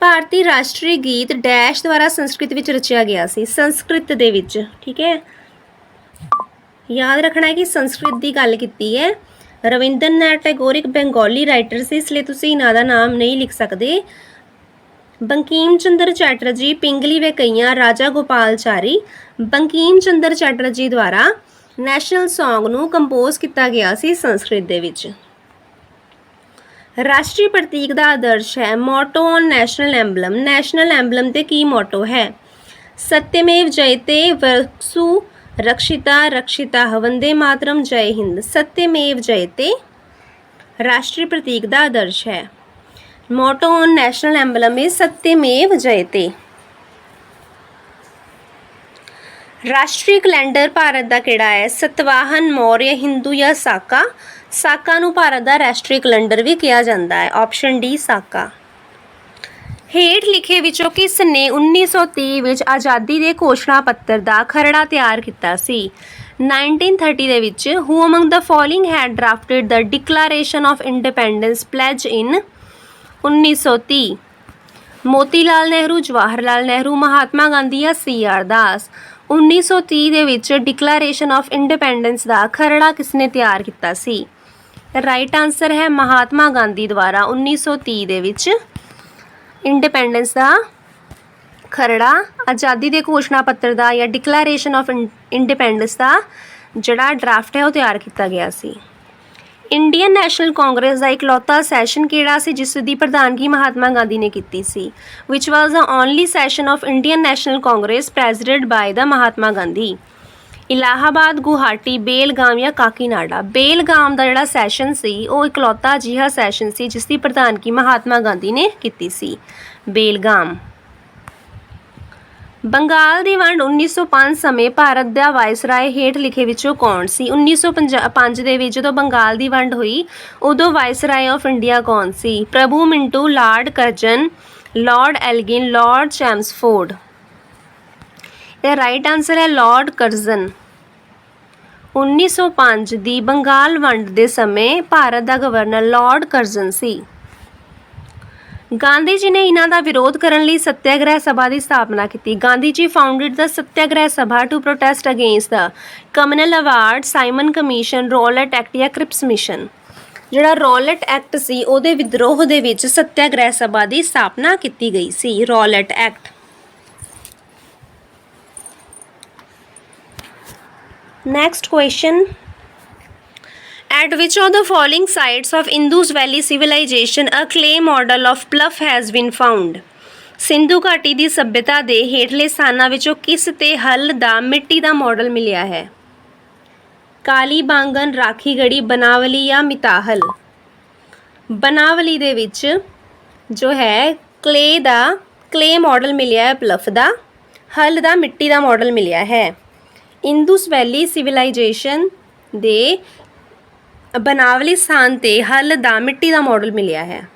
A: ਭਾਰਤੀ ਰਾਸ਼ਟਰੀ ਗੀਤ ਡੈਸ਼ ਦੁਆਰਾ ਸੰਸਕ੍ਰਿਤ ਵਿੱਚ ਰਚਿਆ ਗਿਆ ਸੀ? ਸੰਸਕ੍ਰਿਤ ਦੇ ਵਿੱਚ। ਠੀਕ ਹੈ, ਯਾਦ ਰੱਖਣਾ ਹੈ ਕਿ ਸੰਸਕ੍ਰਿਤ ਦੀ ਗੱਲ ਕੀਤੀ ਹੈ। ਰਵਿੰਦਰਨਾਥ ਟੈਗੋਰ ਇੱਕ ਬੰਗਾਲੀ ਰਾਈਟਰ ਸੀ, ਇਸ ਲਈ ਤੁਸੀਂ ਇਹਨਾਂ ਦਾ ਨਾਮ ਨਹੀਂ ਲਿਖ ਸਕਦੇ। ਬੰਕਿਮ ਚੰਦਰ ਚੈਟਰਜੀ, ਪਿੰਗਲੀ ਵੈਂਕਈਆ, ਰਾਜਾ ਗੋਪਾਲਚਾਰੀ। ਬੰਕਿਮ ਚੰਦਰ ਚੈਟਰਜੀ ਦੁਆਰਾ ਨੈਸ਼ਨਲ ਸੌਂਗ ਨੂੰ ਕੰਪੋਜ਼ ਕੀਤਾ ਗਿਆ ਸੀ ਸੰਸਕ੍ਰਿਤ ਦੇ ਵਿੱਚ। ਰਾਸ਼ਟਰੀ ਪ੍ਰਤੀਕ ਦਾ ਆਦਰਸ਼ ਹੈ? Motto on national emblem. National emblem ਤੇ ਕੀ ਮੋਟੋ ਹੈ? ਸਤਿਅਮੇਵ ਜਯਤੇ, ਵਸੂ ਰਕਸ਼ਿਤਾ ਰਕਸ਼ਿਤਾ, ਵੰਦੇ ਮਾਤਰਮ, ਜੈ ਹਿੰਦ। ਸਤਿਅਮੇਵ ਜਯਤੇ ਰਾਸ਼ਟਰੀ ਪ੍ਰਤੀਕ ਦਾ ਆਦਰਸ਼ ਹੈ। Motto on national emblem is Satyameva Jayate. ਰਾਸ਼ਟਰੀ ਕੈਲੰਡਰ ਭਾਰਤ ਦਾ ਕਿਹੜਾ ਹੈ? ਸਤਵਾਹਨ, ਮੌर्य, ਹਿੰਦੂ ਜਾਂ ਸਾਕਾ? ਸਾਕਾ ਨੂੰ ਭਾਰਤ ਦਾ ਰਾਸ਼ਟਰੀ ਕੈਲੰਡਰ ਵੀ ਕਿਹਾ ਜਾਂਦਾ ਹੈ। ਆਪਸ਼ਨ ਡੀ ਸਾਕਾ। ਹੇਠ ਲਿਖੇ ਵਿੱਚੋਂ ਕਿਸ ਨੇ 1930 ਵਿੱਚ ਆਜ਼ਾਦੀ ਦੇ ਘੋਸ਼ਣਾ ਪੱਤਰ ਦਾ ਖਰੜਾ ਤਿਆਰ ਕੀਤਾ ਸੀ? 1930 ਦੇ ਵਿੱਚ who among the following had drafted the declaration of independence pledge in 1930? Moti Lal Nehru, Jawahar Lal Nehru, Mahatma Gandhi ਜਾਂ ਸੀ ਆਰ ਦਾਸ। 1930 ਦੇ ਵਿੱਚ ਡਿਕਲੇਰੇਸ਼ਨ ਆਫ ਇੰਡੀਪੈਂਡੈਂਸ ਦਾ ਖਰੜਾ ਕਿਸਨੇ ਤਿਆਰ ਕੀਤਾ ਸੀ? ਰਾਈਟ ਆਂਸਰ ਹੈ ਮਹਾਤਮਾ ਗਾਂਧੀ ਦੁਆਰਾ 1930 ਦੇ ਵਿੱਚ ਇੰਡੀਪੈਂਡੈਂਸ ਦਾ ਖਰੜਾ, ਆਜ਼ਾਦੀ ਦੇ ਘੋਸ਼ਣਾ ਪੱਤਰ ਦਾ ਜਾਂ ਡਿਕਲੇਰੇਸ਼ਨ ਆਫ ਇੰਡੀਪੈਂਡੈਂਸ ਦਾ ਜਿਹੜਾ ਡਰਾਫਟ ਹੈ ਉਹ ਤਿਆਰ ਕੀਤਾ ਗਿਆ ਸੀ। ਇੰਡੀਅਨ ਨੈਸ਼ਨਲ ਕਾਂਗਰਸ ਦਾ ਇਕਲੌਤਾ ਸੈਸ਼ਨ ਕਿਹੜਾ ਸੀ ਜਿਸ ਦੀ ਪ੍ਰਧਾਨਗੀ ਮਹਾਤਮਾ ਗਾਂਧੀ ਨੇ ਕੀਤੀ ਸੀ? Which was the only session of Indian National Congress president by the Mahatma Gandhi? Allahabad, Guwahati, Belgaum ਜਾਂ ਕਾਕੀਨਾਡਾ? ਬੇਲਗਾਮ ਦਾ ਜਿਹੜਾ ਸੈਸ਼ਨ ਸੀ ਉਹ ਇਕਲੌਤਾ ਅਜਿਹਾ ਸੈਸ਼ਨ ਸੀ ਜਿਸ ਦੀ ਪ੍ਰਧਾਨਗੀ ਮਹਾਤਮਾ ਗਾਂਧੀ ਨੇ ਕੀਤੀ ਸੀ। ਬੇਲਗਾਮ। ਬੰਗਾਲ ਦੀ ਵੰਡ 1905 ਸਮੇਂ ਭਾਰਤ ਦਾ ਵਾਇਸਰਾਏ ਹੇਠ ਲਿਖੇ ਵਿੱਚੋਂ ਕੌਣ ਸੀ? 1905 ਦੇ ਵਿੱਚ ਜਦੋਂ ਬੰਗਾਲ ਦੀ ਵੰਡ ਹੋਈ ਉਦੋਂ ਵਾਇਸਰਾਏ ਆਫ ਇੰਡੀਆ ਕੌਣ ਸੀ? ਪ੍ਰਭੂ Minto, Lord Curzon, Lord Elgin, Lord Chelmsford. ਇਹ ਰਾਈਟ ਆਂਸਰ ਹੈ ਲਾਰਡ ਕਰਜ਼ਨ। 1905 ਦੀ ਬੰਗਾਲ ਵੰਡ ਦੇ ਸਮੇਂ ਭਾਰਤ ਦਾ ਗਵਰਨਰ ਲਾਰਡ ਕਰਜ਼ਨ ਸੀ। ਗਾਂਧੀ ਜੀ ਨੇ ਇਹਨਾਂ ਦਾ ਵਿਰੋਧ ਕਰਨ ਲਈ ਸੱਤਿਆਗ੍ਰਹਿ ਸਭਾ ਦੀ ਸਥਾਪਨਾ ਕੀਤੀ। Gandhi ji founded the Satyagraha Sabha to protest against the communal award, Simon commission, Rowlatt act ਜਾਂ ਕ੍ਰਿਪਸ ਮਿਸ਼ਨ। ਜਿਹੜਾ ਰੌਲਟ ਐਕਟ ਸੀ ਉਹਦੇ ਵਿਦਰੋਹ ਦੇ ਵਿੱਚ ਸੱਤਿਆਗ੍ਰਹਿ ਸਭਾ ਦੀ ਸਥਾਪਨਾ ਕੀਤੀ ਗਈ ਸੀ। Rowlatt act. Next question, at which of the following sites of Indus Valley civilization a clay model of Plough has been found? Sindhu ਘਾਟੀ ਦੀ ਸਭਿਅਤਾ ਦੇ ਹੇਠਲੇ ਸਥਾਨਾਂ ਵਿੱਚੋਂ ਕਿਸ ਤੇ ਹਲ ਦਾ ਮਿੱਟੀ ਦਾ ਮਾਡਲ ਮਿਲਿਆ ਹੈ? ਕਾਲੀ ਬਾਂਗਨ, ਰਾਖੀਗੜੀ, ਬਨਾਵਲੀ ਜਾਂ ਮਿਤਾਹਲ? ਬਨਾਵਲੀ ਦੇ ਵਿੱਚ ਜੋ ਹੈ ਕਲੇ ਮਾਡਲ ਮਿਲਿਆ ਹੈ ਪਲਫ ਦਾ, ਹਲ ਦਾ ਮਿੱਟੀ ਦਾ ਮਾਡਲ ਮਿਲਿਆ ਹੈ। ਇੰਦੂਸ ਵੈਲੀ ਸਿਵਲਾਈਜੇਸ਼ਨ ਦੇ ਬਨਾਵਲੀ ਸਥਾਨ ਤੇ ਹਲ ਦਾ ਮਿੱਟੀ ਦਾ ਮਾਡਲ ਮਿਲਿਆ ਹੈ।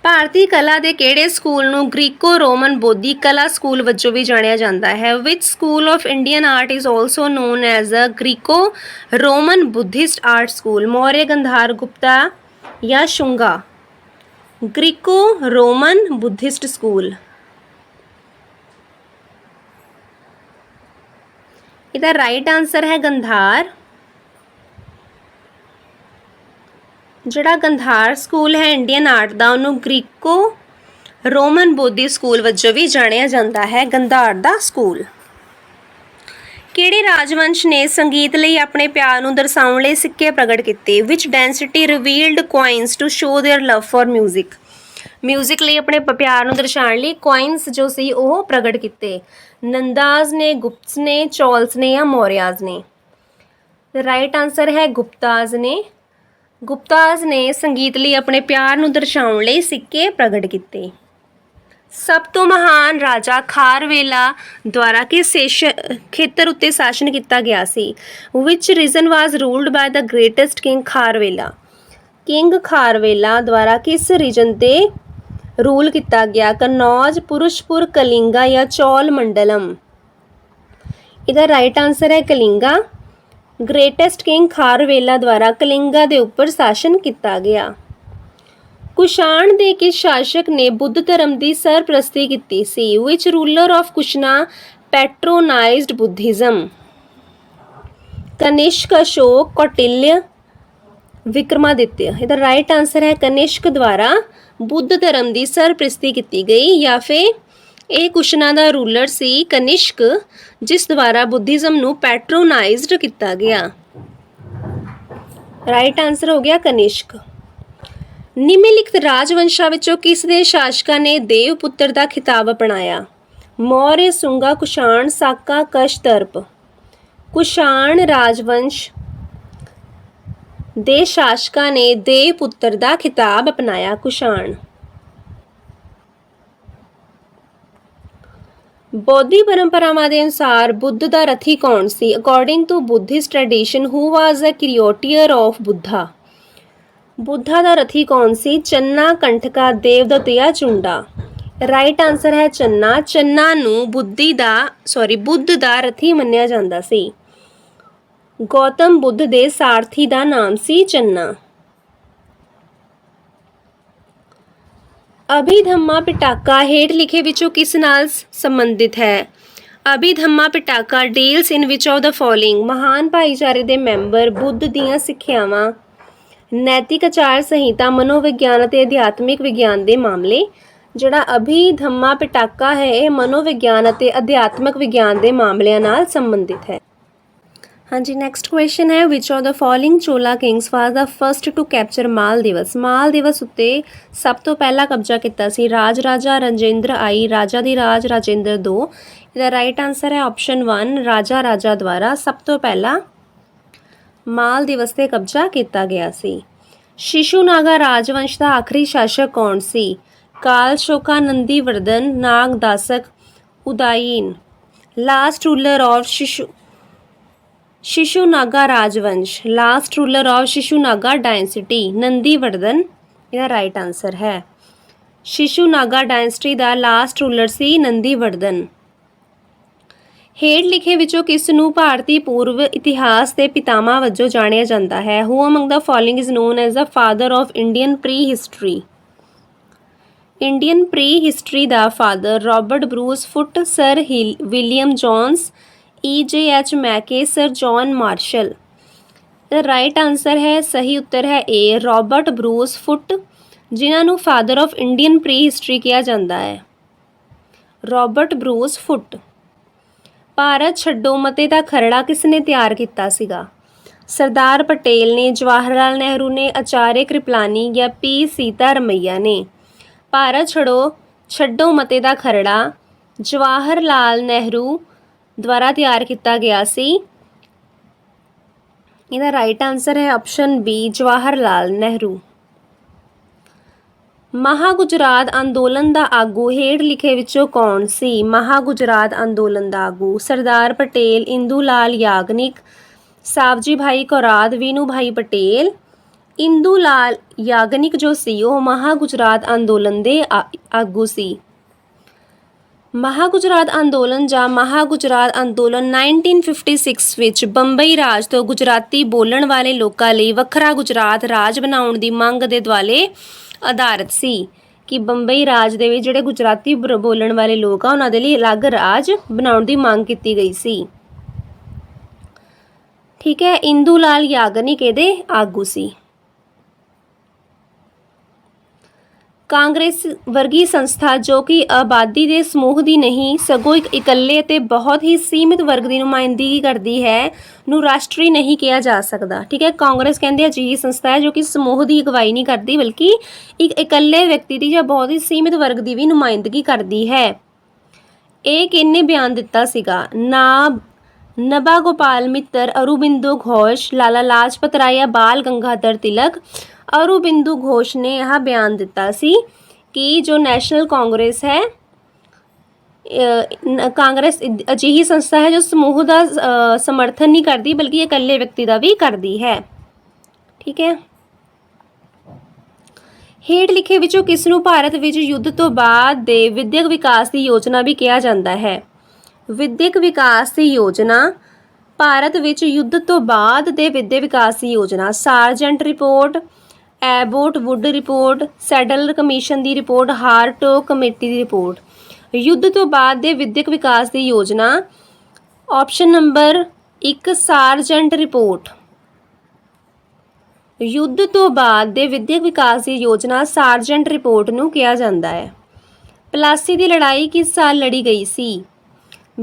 A: ਭਾਰਤੀ ਕਲਾ ਦੇ ਕਿਹੜੇ ਸਕੂਲ ਨੂੰ ਗ੍ਰੀਕੋ ਰੋਮਨ ਬੋਧੀ ਕਲਾ ਸਕੂਲ ਵਜੋਂ ਵੀ ਜਾਣਿਆ ਜਾਂਦਾ ਹੈ? Which school of Indian art is also known as a Greco Roman Buddhist art school? Maurya, Gandhara, Gupta ਜਾਂ Shunga? Greco Roman Buddhist school. ਇਹਦਾ ਰਾਈਟ ਆਂਸਰ ਹੈ ਗੰਧਾਰ। ਜਿਹੜਾ ਗੰਧਾਰ ਸਕੂਲ ਹੈ ਇੰਡੀਅਨ ਆਰਟ ਦਾ ਉਹਨੂੰ ਗ੍ਰੀਕੋ ਰੋਮਨ ਬੋਧੀ ਸਕੂਲ ਵਜੋਂ ਵੀ ਜਾਣਿਆ ਜਾਂਦਾ ਹੈ, ਗੰਧਾਰ ਦਾ ਸਕੂਲ। ਕਿਹੜੇ ਰਾਜਵੰਸ਼ ਨੇ ਸੰਗੀਤ ਲਈ ਆਪਣੇ ਪਿਆਰ ਨੂੰ ਦਰਸਾਉਣ ਲਈ ਸਿੱਕੇ ਪ੍ਰਗਟ ਕੀਤੇ? Which dynasty revealed coins to show their love for music? Music ਲਈ ਆਪਣੇ ਪਿਆਰ ਨੂੰ ਦਰਸਾਉਣ ਲਈ ਕੁਆਇਨਸ ਜੋ ਸੀ ਉਹ ਪ੍ਰਗਟ ਕੀਤੇ। ਨੰਦਾਜ਼ ਨੇ, ਗੁਪਤਸ ਨੇ, ਚੌਲਸ ਨੇ ਜਾਂ ਮੌਰਿਆਜ਼ ਨੇ? ਰਾਈਟ ਆਂਸਰ ਹੈ ਗੁਪਤਾਜ਼ ਨੇ। ਗੁਪਤਾਜ਼ ਨੇ ਸੰਗੀਤ ਲਈ ਆਪਣੇ ਪਿਆਰ ਨੂੰ ਦਰਸਾਉਣ ਲਈ ਸਿੱਕੇ ਪ੍ਰਗਟ ਕੀਤੇ। ਸਭ ਤੋਂ ਮਹਾਨ ਰਾਜਾ ਖਾਰਵੇਲਾ ਦੁਆਰਾ ਕਿਸ ਖੇਤਰ ਉੱਤੇ ਸ਼ਾਸਨ ਕੀਤਾ ਗਿਆ ਸੀ? Which region was ruled by the greatest king Kharavela. King Kharavela ਦੁਆਰਾ ਕਿਸ ਰੀਜਨ ਤੇ ਰੂਲ ਕੀਤਾ ਗਿਆ? ਕਨੌਜ, ਪੁਰਸ਼ਪੁਰ, ਕਲਿੰਗਾ ਜਾਂ ਚੌਲ ਮੰਡਲਮ। ਇਹਦਾ ਰਾਈਟ ਆਂਸਰ ਹੈ ਕਲਿੰਗਾ। ਗ੍ਰੇਟੈਸਟ ਕਿੰਗ ਖਾਰਵੇਲਾ ਦੁਆਰਾ ਕਲਿੰਗਾ ਦੇ ਉੱਪਰ ਸ਼ਾਸਨ ਕੀਤਾ ਗਿਆ। ਕੁਸ਼ਾਣ ਦੇ ਕਿਸ ਸ਼ਾਸਕ ਨੇ ਬੁੱਧ ਧਰਮ ਦੀ ਸਰਪ੍ਰਸਤੀ ਕੀਤੀ ਸੀ? ਵਿਚ ਰੂਲਰ ਆਫ ਕੁਸ਼ਨਾ ਪੈਟਰੋਨਾਈਜ਼ਡ ਬੁੱਧਿਜ਼ਮ। ਕਨਿਸ਼ਕ, ਅਸ਼ੋਕ, ਕੌਟਿਲਯ, ਵਿਕਰਮਾਦਿੱਤਿਆ। ਇਹਦਾ ਰਾਈਟ ਆਂਸਰ ਹੈ ਕਨਿਸ਼ਕ ਦੁਆਰਾ ਬੁੱਧ ਧਰਮ ਦੀ ਸਰਪ੍ਰਸਤੀ ਕੀਤੀ ਗਈ, ਜਾਂ ਫਿਰ ਇਹ ਕੁਸ਼ਨਾ ਦਾ ਰੂਲਰ ਸੀ ਕਨਿਸ਼ਕ, ਜਿਸ ਦੁਆਰਾ ਬੁੱਧਿਜ਼ਮ ਨੂੰ ਪੈਟਰੋਨਾਈਜ਼ਡ ਕੀਤਾ ਗਿਆ। ਰਾਈਟ ਆਂਸਰ ਹੋ ਗਿਆ ਕਨਿਸ਼ਕ। ਨਿਮਨਲਿਖਤ ਰਾਜਵੰਸ਼ਾਂ ਵਿੱਚੋਂ ਕਿਸ ਦੇ ਸ਼ਾਸਕਾਂ ਨੇ ਦੇਵ ਪੁੱਤਰ ਦਾ ਖਿਤਾਬ ਅਪਣਾਇਆ? ਮੌर्य, ਸੁੰਗਾ, ਕੁਸ਼ਾਣ, ਸਾਕਾ, ਕਸ਼ਤਰਪ। ਕੁਸ਼ਾਣ ਰਾਜਵੰਸ਼ ਦੇ ਸ਼ਾਸਕਾਂ ਨੇ ਦੇਵ ਪੁੱਤਰ ਦਾ ਖਿਤਾਬ ਅਪਣਾਇਆ। ਕੁਸ਼ਾਣ। ਬੌਧੀ ਪਰੰਪਰਾਵਾਂ ਦੇ ਅਨੁਸਾਰ ਬੁੱਧ ਦਾ ਰਥੀ ਕੌਣ ਸੀ? According to Buddhist tradition who was a creator of Buddha. Buddha ਦਾ ਰਥੀ ਕੌਣ ਸੀ? ਚੰਨਾ, ਕੰਠਕਾ, ਦੇਵਦੱਤਿਆ, ਚੁੰਡਾ। ਰਾਈਟ ਆਂਸਰ ਹੈ ਚੰਨਾ। ਚੰਨਾ ਨੂੰ ਬੁੱਧ ਦਾ ਰਥੀ ਮੰਨਿਆ ਜਾਂਦਾ ਸੀ। ਗੌਤਮ ਬੁੱਧ ਦੇ ਸਾਰਥੀ ਦਾ ਨਾਮ ਸੀ ਚੰਨਾ। ਅਭਿਧੰਮਾ ਪਿਟਾਕਾ ਹੇਠ ਲਿਖੇ ਵਿੱਚੋਂ ਕਿਸ ਨਾਲ ਸੰਬੰਧਿਤ ਹੈ? Abhidhamma Pitaka deals in which of the following? ਮਹਾਨ ਭਾਈਚਾਰੇ ਦੇ ਮੈਂਬਰ, ਬੁੱਧ ਦੀਆਂ ਸਿੱਖਿਆਵਾਂ, ਨੈਤਿਕ ਆਚਾਰ ਸੰਹਿਤਾ, ਮਨੋਵਿਗਿਆਨ ਅਤੇ ਅਧਿਆਤਮਿਕ ਵਿਗਿਆਨ ਦੇ ਮਾਮਲੇ। ਜਿਹੜਾ ਅਭਿਧੰਮਾ ਪਿਟਾਕਾ ਹੈ ਇਹ ਮਨੋਵਿਗਿਆਨ ਅਤੇ ਅਧਿਆਤਮਿਕ ਵਿਗਿਆਨ ਦੇ ਮਾਮਲਿਆਂ ਨਾਲ ਸੰਬੰਧਿਤ ਹੈ। ਹਾਂਜੀ, ਨੈਕਸਟ ਕੁਐਸਚਨ ਹੈ which of the following Chola kings was the first to capture Maldives? ਮਾਲ ਦਿਵਸ ਉੱਤੇ ਸਭ ਤੋਂ ਪਹਿਲਾਂ ਕਬਜ਼ਾ ਕੀਤਾ ਸੀ? ਰਾਜਾ ਰਾਜੇਂਦਰ ਆਈ, ਰਾਜਾ ਦੀ ਰਾਜ, ਰਾਜੇਂਦਰ 2। ਇਹਦਾ ਰਾਈਟ ਆਂਸਰ ਹੈ ਆਪਸ਼ਨ 1 ਰਾਜਾ ਦੁਆਰਾ ਸਭ ਤੋਂ ਪਹਿਲਾਂ ਮਾਲ ਦਿਵਸ ਤੇ ਕਬਜ਼ਾ ਕੀਤਾ ਗਿਆ ਸੀ। ਸ਼ਿਸ਼ੂਨਾਗਾ ਰਾਜਵੰਸ਼ ਦਾ ਆਖਰੀ ਸ਼ਾਸਕ ਕੌਣ ਸੀ? Kalashoka, Nandivardhana, Nagadasaka, Udayin. Last ruler of Shishunaga ਰਾਜਵੰਸ਼, last ruler of Shishunaga dynasty, Nandivardhana. ਇਹਦਾ ਰਾਈਟ ਆਂਸਰ ਹੈ। ਸ਼ਿਸ਼ੂਨਾਗਾ ਡਾਇਨਸਿਟੀ ਦਾ ਲਾਸਟ ਰੂਲਰ ਸੀ ਨੰਦੀਵਰਧਨ। ਹੇਠ ਲਿਖੇ ਵਿੱਚੋਂ ਕਿਸ ਨੂੰ ਭਾਰਤੀ ਪੂਰਵ ਇਤਿਹਾਸ ਦੇ ਪਿਤਾਮਾ ਵਜੋਂ ਜਾਣਿਆ ਜਾਂਦਾ ਹੈ? Who among the following is known as the father of Indian prehistory? Indian prehistory ਦਾ father Robert Bruce Foote, sir William Jones, E.J.H. Mackay, sir John Marshall. Right answer ਹੈ, ਸਹੀ ਉੱਤਰ ਹੈ ਏ ਰਾਬਰਟ ਬਰੂਸ ਫੁੱਟ, ਜਿਨ੍ਹਾਂ ਨੂੰ father of Indian pre history ਕਿਹਾ ਜਾਂਦਾ ਹੈ। ਰਾਬਰਟ ਬਰੂਸ ਫੁੱਟ। ਭਾਰਤ ਛੱਡੋ ਮਤੇ ਦਾ ਖਰੜਾ ਕਿਸ ਨੇ ਤਿਆਰ ਕੀਤਾ ਸੀਗਾ? ਸਰਦਾਰ ਪਟੇਲ ਨੇ, ਜਵਾਹਰ ਲਾਲ ਨਹਿਰੂ ਨੇ, ਆਚਾਰਿਆ ਕ੍ਰਿਪਲਾਨੀ ਜਾਂ P. ਸੀਤਾ ਰਮਈਆ ਨੇ। ਭਾਰਤ ਛੱਡੋ ਮਤੇ ਦਾ ਖਰੜਾ ਜਵਾਹਰ ਲਾਲ ਨਹਿਰੂ ਦੁਆਰਾ ਤਿਆਰ ਕੀਤਾ ਗਿਆ ਸੀ। ਇਹਦਾ ਰਾਈਟ ਆਂਸਰ ਹੈ ਆਪਸ਼ਨ B ਜਵਾਹਰ ਲਾਲ ਨਹਿਰੂ। ਮਹਾਗੁਜਰਾਤ ਅੰਦੋਲਨ ਦਾ ਆਗੂ ਹੇਠ ਲਿਖੇ ਵਿੱਚੋਂ ਕੌਣ ਸੀ? ਮਹਾਗੁਜਰਾਤ ਅੰਦੋਲਨ ਦਾ ਆਗੂ ਸਰਦਾਰ ਪਟੇਲ, ਇੰਦੂ ਲਾਲ ਯਾਗਨਿਕ, ਸਾਵਜੀ ਭਾਈ ਕੌਰਾਦ, ਵੀਨੂ ਭਾਈ ਪਟੇਲ। ਇੰਦੂ ਲਾਲ ਯਾਗਨਿਕ ਜੋ ਸੀ ਉਹ ਮਹਾਗੁਜਰਾਤ ਅੰਦੋਲਨ ਦੇ ਆਗੂ ਸੀ। ਮਹਾਗੁਜਰਾਤ ਅੰਦੋਲਨ ਜਾਂ ਮਹਾਗੁਜਰਾਤ ਅੰਦੋਲਨ 1956 ਵਿੱਚ ਬੰਬਈ ਰਾਜ ਤੋਂ ਗੁਜਰਾਤੀ ਬੋਲਣ ਵਾਲੇ ਲੋਕਾਂ ਲਈ ਵੱਖਰਾ ਗੁਜਰਾਤ ਰਾਜ ਬਣਾਉਣ ਦੀ ਮੰਗ ਦੇ ਦੁਆਲੇ ਆਧਾਰਿਤ ਸੀ ਕਿ ਬੰਬਈ ਰਾਜ ਦੇ ਵਿੱਚ ਜਿਹੜੇ ਗੁਜਰਾਤੀ ਬੋਲਣ ਵਾਲੇ ਲੋਕ ਆ ਉਹਨਾਂ ਦੇ ਲਈ ਅਲੱਗ ਰਾਜ ਬਣਾਉਣ ਦੀ ਮੰਗ ਕੀਤੀ ਗਈ ਸੀ। ਠੀਕ ਹੈ, ਇੰਦੂ ਲਾਲ ਯਾਗਨਿਕ ਇਹਦੇ ਆਗੂ ਸੀ। ਕਾਂਗਰਸ ਵਰਗੀ ਸੰਸਥਾ ਜੋ ਕਿ ਆਬਾਦੀ ਦੇ ਸਮੂਹ ਦੀ ਨਹੀਂ ਸਗੋਂ ਇੱਕ ਇਕੱਲੇ ਅਤੇ ਬਹੁਤ ਹੀ ਸੀਮਿਤ ਵਰਗ ਦੀ ਨੁਮਾਇੰਦਗੀ ਕਰਦੀ ਹੈ ਨੂੰ ਰਾਸ਼ਟਰੀ ਨਹੀਂ ਕਿਹਾ ਜਾ ਸਕਦਾ। ਠੀਕ ਹੈ, ਕਾਂਗਰਸ ਕਹਿੰਦੇ ਅਜਿਹੀ ਸੰਸਥਾ ਹੈ ਜੋ ਕਿ ਸਮੂਹ ਦੀ ਅਗਵਾਈ ਨਹੀਂ ਕਰਦੀ ਬਲਕਿ ਇੱਕ ਇਕੱਲੇ ਵਿਅਕਤੀ ਦੀ ਜਾਂ ਬਹੁਤ ਹੀ ਸੀਮਿਤ ਵਰਗ ਦੀ ਵੀ ਨੁਮਾਇੰਦਗੀ ਕਰਦੀ ਹੈ। ਇਹ ਕਿਹਨੇ ਬਿਆਨ ਦਿੱਤਾ ਸੀਗਾ? नभा गोपाल मित्तर, अरुबिंदो घोष, लाला लाजपत राय या बाल गंगाधर तिलक। अरुबिंदो घोष ने यह बयान दिता सी कि जो नैशनल कांग्रेस है, कांग्रेस अजिही संस्था है जो समूह का समर्थन नहीं करती बल्कि इकल्ले व्यक्ति का भी करती है। ठीक है। ਹੇਠ ਲਿਖੇ ਵਿੱਚੋਂ ਕਿਸ ਨੂੰ ਭਾਰਤ ਵਿੱਚ ਯੁੱਧ ਤੋਂ ਬਾਅਦ ਦੇ ਵਿਦਿਅਕ ਵਿਕਾਸ ਦੀ ਯੋਜਨਾ ਵੀ ਕਿਹਾ ਜਾਂਦਾ ਹੈ? ਵਿਦਿਅਕ ਵਿਕਾਸ ਦੀ ਯੋਜਨਾ, ਭਾਰਤ ਵਿੱਚ ਯੁੱਧ ਤੋਂ ਬਾਅਦ ਦੇ ਵਿਦਿਅਕ ਵਿਕਾਸ ਦੀ ਯੋਜਨਾ, Sargent report, Abbott Wood report, Sadler commission ਦੀ ਰਿਪੋਰਟ, ਹਾਰਟੋਗ ਕਮੇਟੀ ਦੀ ਰਿਪੋਰਟ। ਯੁੱਧ ਤੋਂ ਬਾਅਦ ਦੇ ਵਿਦਿਅਕ ਵਿਕਾਸ ਦੀ ਯੋਜਨਾ, ਆਪਸ਼ਨ ਨੰਬਰ 1 ਸਾਰਜੈਂਟ ਰਿਪੋਰਟ। युद्ध तो बाद दे विद्यक विकास की योजना सार्जेंट रिपोर्ट नूं किया जाता है। प्लासी की लड़ाई किस साल लड़ी गई सी?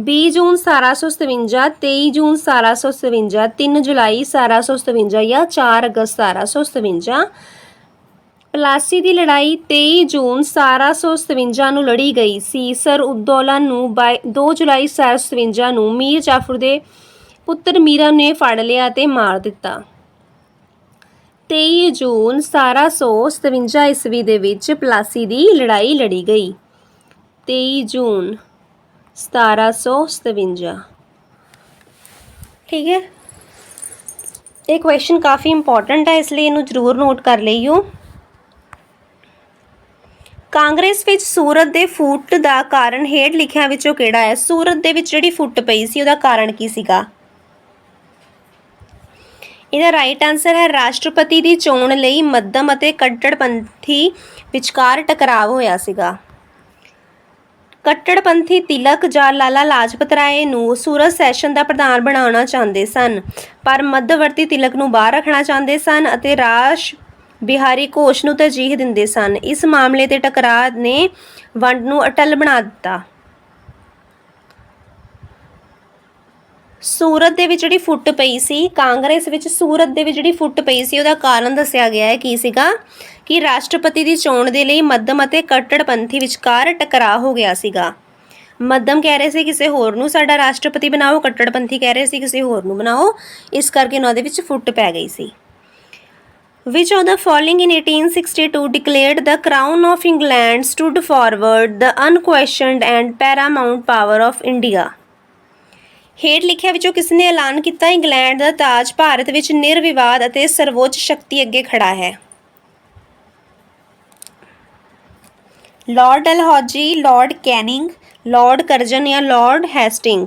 A: 20 जून 1757, 23 जून 1757, 3 जुलाई 1757 या 4 अगस्त 1757। प्लासी की लड़ाई 23 जून 1757 नूं लड़ी गई सी। सर उदौला नूं 2 जुलाई 1757 नूं मीर जाफर दे पुत्र मीरा ने फड़ लिया ते मार दिता। 23 जून 1757 ईस्वी ਦੇ ਵਿੱਚ ਪਲਾਸੀ ਦੀ ਲੜਾਈ ਲੜੀ ਗਈ। 23 ਜੂਨ 1757। ਠੀਕ ਹੈ। ਇਹ ਕੁਐਸਚਨ ਕਾਫੀ ਇੰਪੋਰਟੈਂਟ ਹੈ, ਇਸ ਲਈ ਇਹਨੂੰ ਜ਼ਰੂਰ ਨੋਟ ਕਰ ਲਈਓ। ਕਾਂਗਰਸ ਵਿੱਚ ਸੂਰਤ ਦੇ ਫੁੱਟ ਦਾ ਕਾਰਨ ਹੇਠ ਲਿਖਿਆਂ ਵਿੱਚੋਂ ਕਿਹੜਾ ਹੈ? ਸੂਰਤ ਦੇ ਵਿੱਚ ਜਿਹੜੀ ਫੁੱਟ ਪਈ ਸੀ ਉਹਦਾ ਕਾਰਨ ਕੀ ਸੀਗਾ? ਇਹਦਾ ਰਾਈਟ ਆਨਸਰ ਹੈ ਰਾਸ਼ਟਰਪਤੀ ਦੀ ਚੋਣ ਲਈ ਮੱਧਮ ਅਤੇ ਕੱਟੜਪੰਥੀ ਵਿਚਕਾਰ ਟਕਰਾਅ ਹੋਇਆ ਸੀਗਾ। ਕੱਟੜਪੰਥੀ ਤਿਲਕ ਜਾਂ ਲਾਲਾ ਲਾਜਪਤ ਰਾਏ ਨੂੰ ਸੂਰਤ ਸੈਸ਼ਨ ਦਾ ਪ੍ਰਧਾਨ ਬਣਾਉਣਾ ਚਾਹੁੰਦੇ ਸਨ, ਪਰ ਮੱਧਵਰਤੀ ਤਿਲਕ ਨੂੰ ਬਾਹਰ ਰੱਖਣਾ ਚਾਹੁੰਦੇ ਸਨ ਅਤੇ ਰਾਸ਼ ਬਿਹਾਰੀ ਘੋਸ਼ ਨੂੰ ਤਰਜੀਹ ਦਿੰਦੇ ਸਨ। ਇਸ ਮਾਮਲੇ ਤੇ ਟਕਰਾਅ ਨੇ ਵੰਡ ਨੂੰ ਅਟੱਲ ਬਣਾ ਦਿੱਤਾ। ਸੂਰਤ ਦੇ ਵਿੱਚ ਜਿਹੜੀ ਫੁੱਟ ਪਈ ਸੀ, ਕਾਂਗਰਸ ਵਿੱਚ ਸੂਰਤ ਦੇ ਵਿੱਚ ਜਿਹੜੀ ਫੁੱਟ ਪਈ ਸੀ ਉਹਦਾ ਕਾਰਨ ਦੱਸਿਆ ਗਿਆ ਹੈ ਕੀ ਸੀਗਾ ਕਿ ਰਾਸ਼ਟਰਪਤੀ ਦੀ ਚੋਣ ਦੇ ਲਈ ਮੱਧਮ ਅਤੇ ਕੱਟੜਪੰਥੀ ਵਿਚਕਾਰ ਟਕਰਾਅ ਹੋ ਗਿਆ ਸੀਗਾ। ਮੱਧਮ ਕਹਿ ਰਹੇ ਸੀ ਕਿਸੇ ਹੋਰ ਨੂੰ ਸਾਡਾ ਰਾਸ਼ਟਰਪਤੀ ਬਣਾਓ, ਕੱਟੜਪੰਥੀ ਕਹਿ ਰਹੇ ਸੀ ਕਿਸੇ ਹੋਰ ਨੂੰ ਬਣਾਓ, ਇਸ ਕਰਕੇ ਉਹਨਾਂ ਦੇ ਵਿੱਚ ਫੁੱਟ ਪੈ ਗਈ ਸੀ। Which of the following in 1862 declared the Crown of England stood forward the unquestioned and paramount power of India? ਹੇਠ ਲਿਖਿਆਂ ਵਿੱਚੋਂ ਕਿਸ ਨੇ ਐਲਾਨ ਕੀਤਾ ਇੰਗਲੈਂਡ ਦਾ ਤਾਜ ਭਾਰਤ ਵਿੱਚ ਨਿਰਵਿਵਾਦ ਅਤੇ ਸਰਵੋੱਚ ਸ਼ਕਤੀ ਅੱਗੇ ਖੜਾ ਹੈ? Lord Dalhousie, Lord Canning, Lord Curzon ਜਾਂ ਲਾਰਡ ਹੈਸਟਿੰਗ?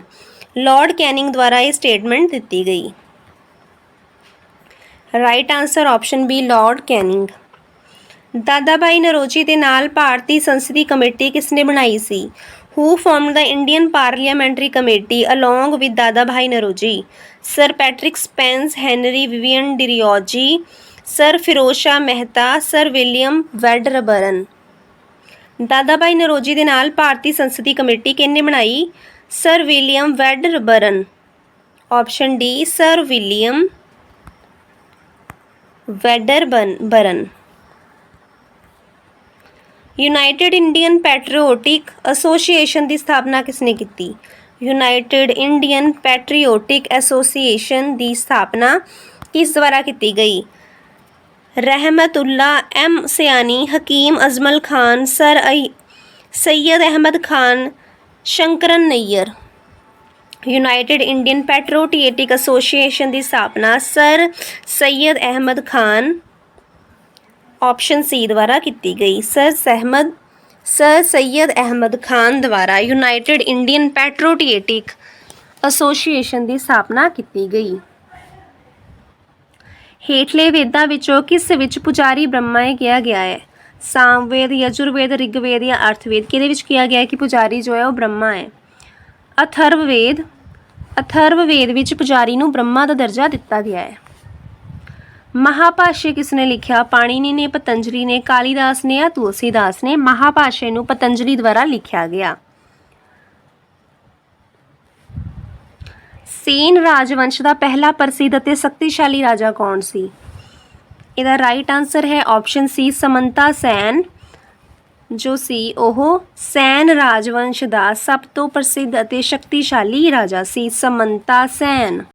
A: ਲਾਰਡ ਕੈਨਿੰਗ ਦੁਆਰਾ ਇਹ ਸਟੇਟਮੈਂਟ ਦਿੱਤੀ ਗਈ। Right answer option B Lord Canning. ਦਾਦਾ ਭਾਈ ਨਰੋਜੀ ਦੇ ਨਾਲ ਭਾਰਤੀ ਸੰਸਦੀ ਕਮੇਟੀ ਕਿਸ ਨੇ ਬਣਾਈ ਸੀ? Who formed the Indian Parliamentary Committee along with Dada Bhai Naroji? Sir Patrick Spence, Henry Vivian Diriyosji, Sir Firoz Shah Mehta, Sir William Wedderburn। ਦਾਦਾ ਭਾਈ ਨਰੋਜੀ ਦੇ ਨਾਲ ਭਾਰਤੀ ਸੰਸਦੀ ਕਮੇਟੀ ਕਿਹਨੇ ਬਣਾਈ? Sir William Wedderburn. Option D sir William Wedderburn. United Indian Patriotic Association ਦੀ ਸਥਾਪਨਾ ਕਿਸਨੇ ਕੀਤੀ? ਯੂਨਾਈਟਿਡ ਇੰਡੀਅਨ ਪੈਟਰੀਓਟਿਕ ਐਸੋਸੀਏਸ਼ਨ ਦੀ ਸਥਾਪਨਾ ਕਿਸ ਦੁਆਰਾ ਕੀਤੀ ਗਈ? Rahimtulla M Sayani, Hakim Ajmal Khan, sir Syed Ahmed Khan, Sankaran Nair. United Indian Patriotic Association ਦੀ ਸਥਾਪਨਾ sir Syed Ahmed Khan option C द्वारा की गई। सर सैयद अहमद खान द्वारा यूनाइटेड इंडियन पैट्रियोटिक एसोसीएशन की स्थापना की गई। हेठले वेदां विचों किस विच पुजारी ब्रह्मा किया गया है? सामवेद, यजुर्वेद, ऋग्वेद या अर्थवेद? किहदे विच किया गया है कि पुजारी जो है वह ब्रह्मा है? अथर्ववेद विच पुजारी नूं ब्रह्मा का दर्जा दिता गया है। महाभाष्य किसने लिखा? पाणिनि ने, पतंजलि ने, कालिदास ने या तुलसीदास ने? महाभाष्य नूं पतंजलि द्वारा लिखा गया। सेन राजवंश का पहला प्रसिद्ध और शक्तिशाली राजा कौन सी? इसका राइट आंसर है ऑप्शन सी समंता सैन। ਜੋ ਸੀ ਉਹ ਸੈਨ ਰਾਜਵੰਸ਼ ਦਾ ਸਭ ਤੋਂ ਪ੍ਰਸਿੱਧ ਅਤੇ ਸ਼ਕਤੀਸ਼ਾਲੀ ਰਾਜਾ ਸੀ। ਸਮੰਤਾ ਸੈਨ।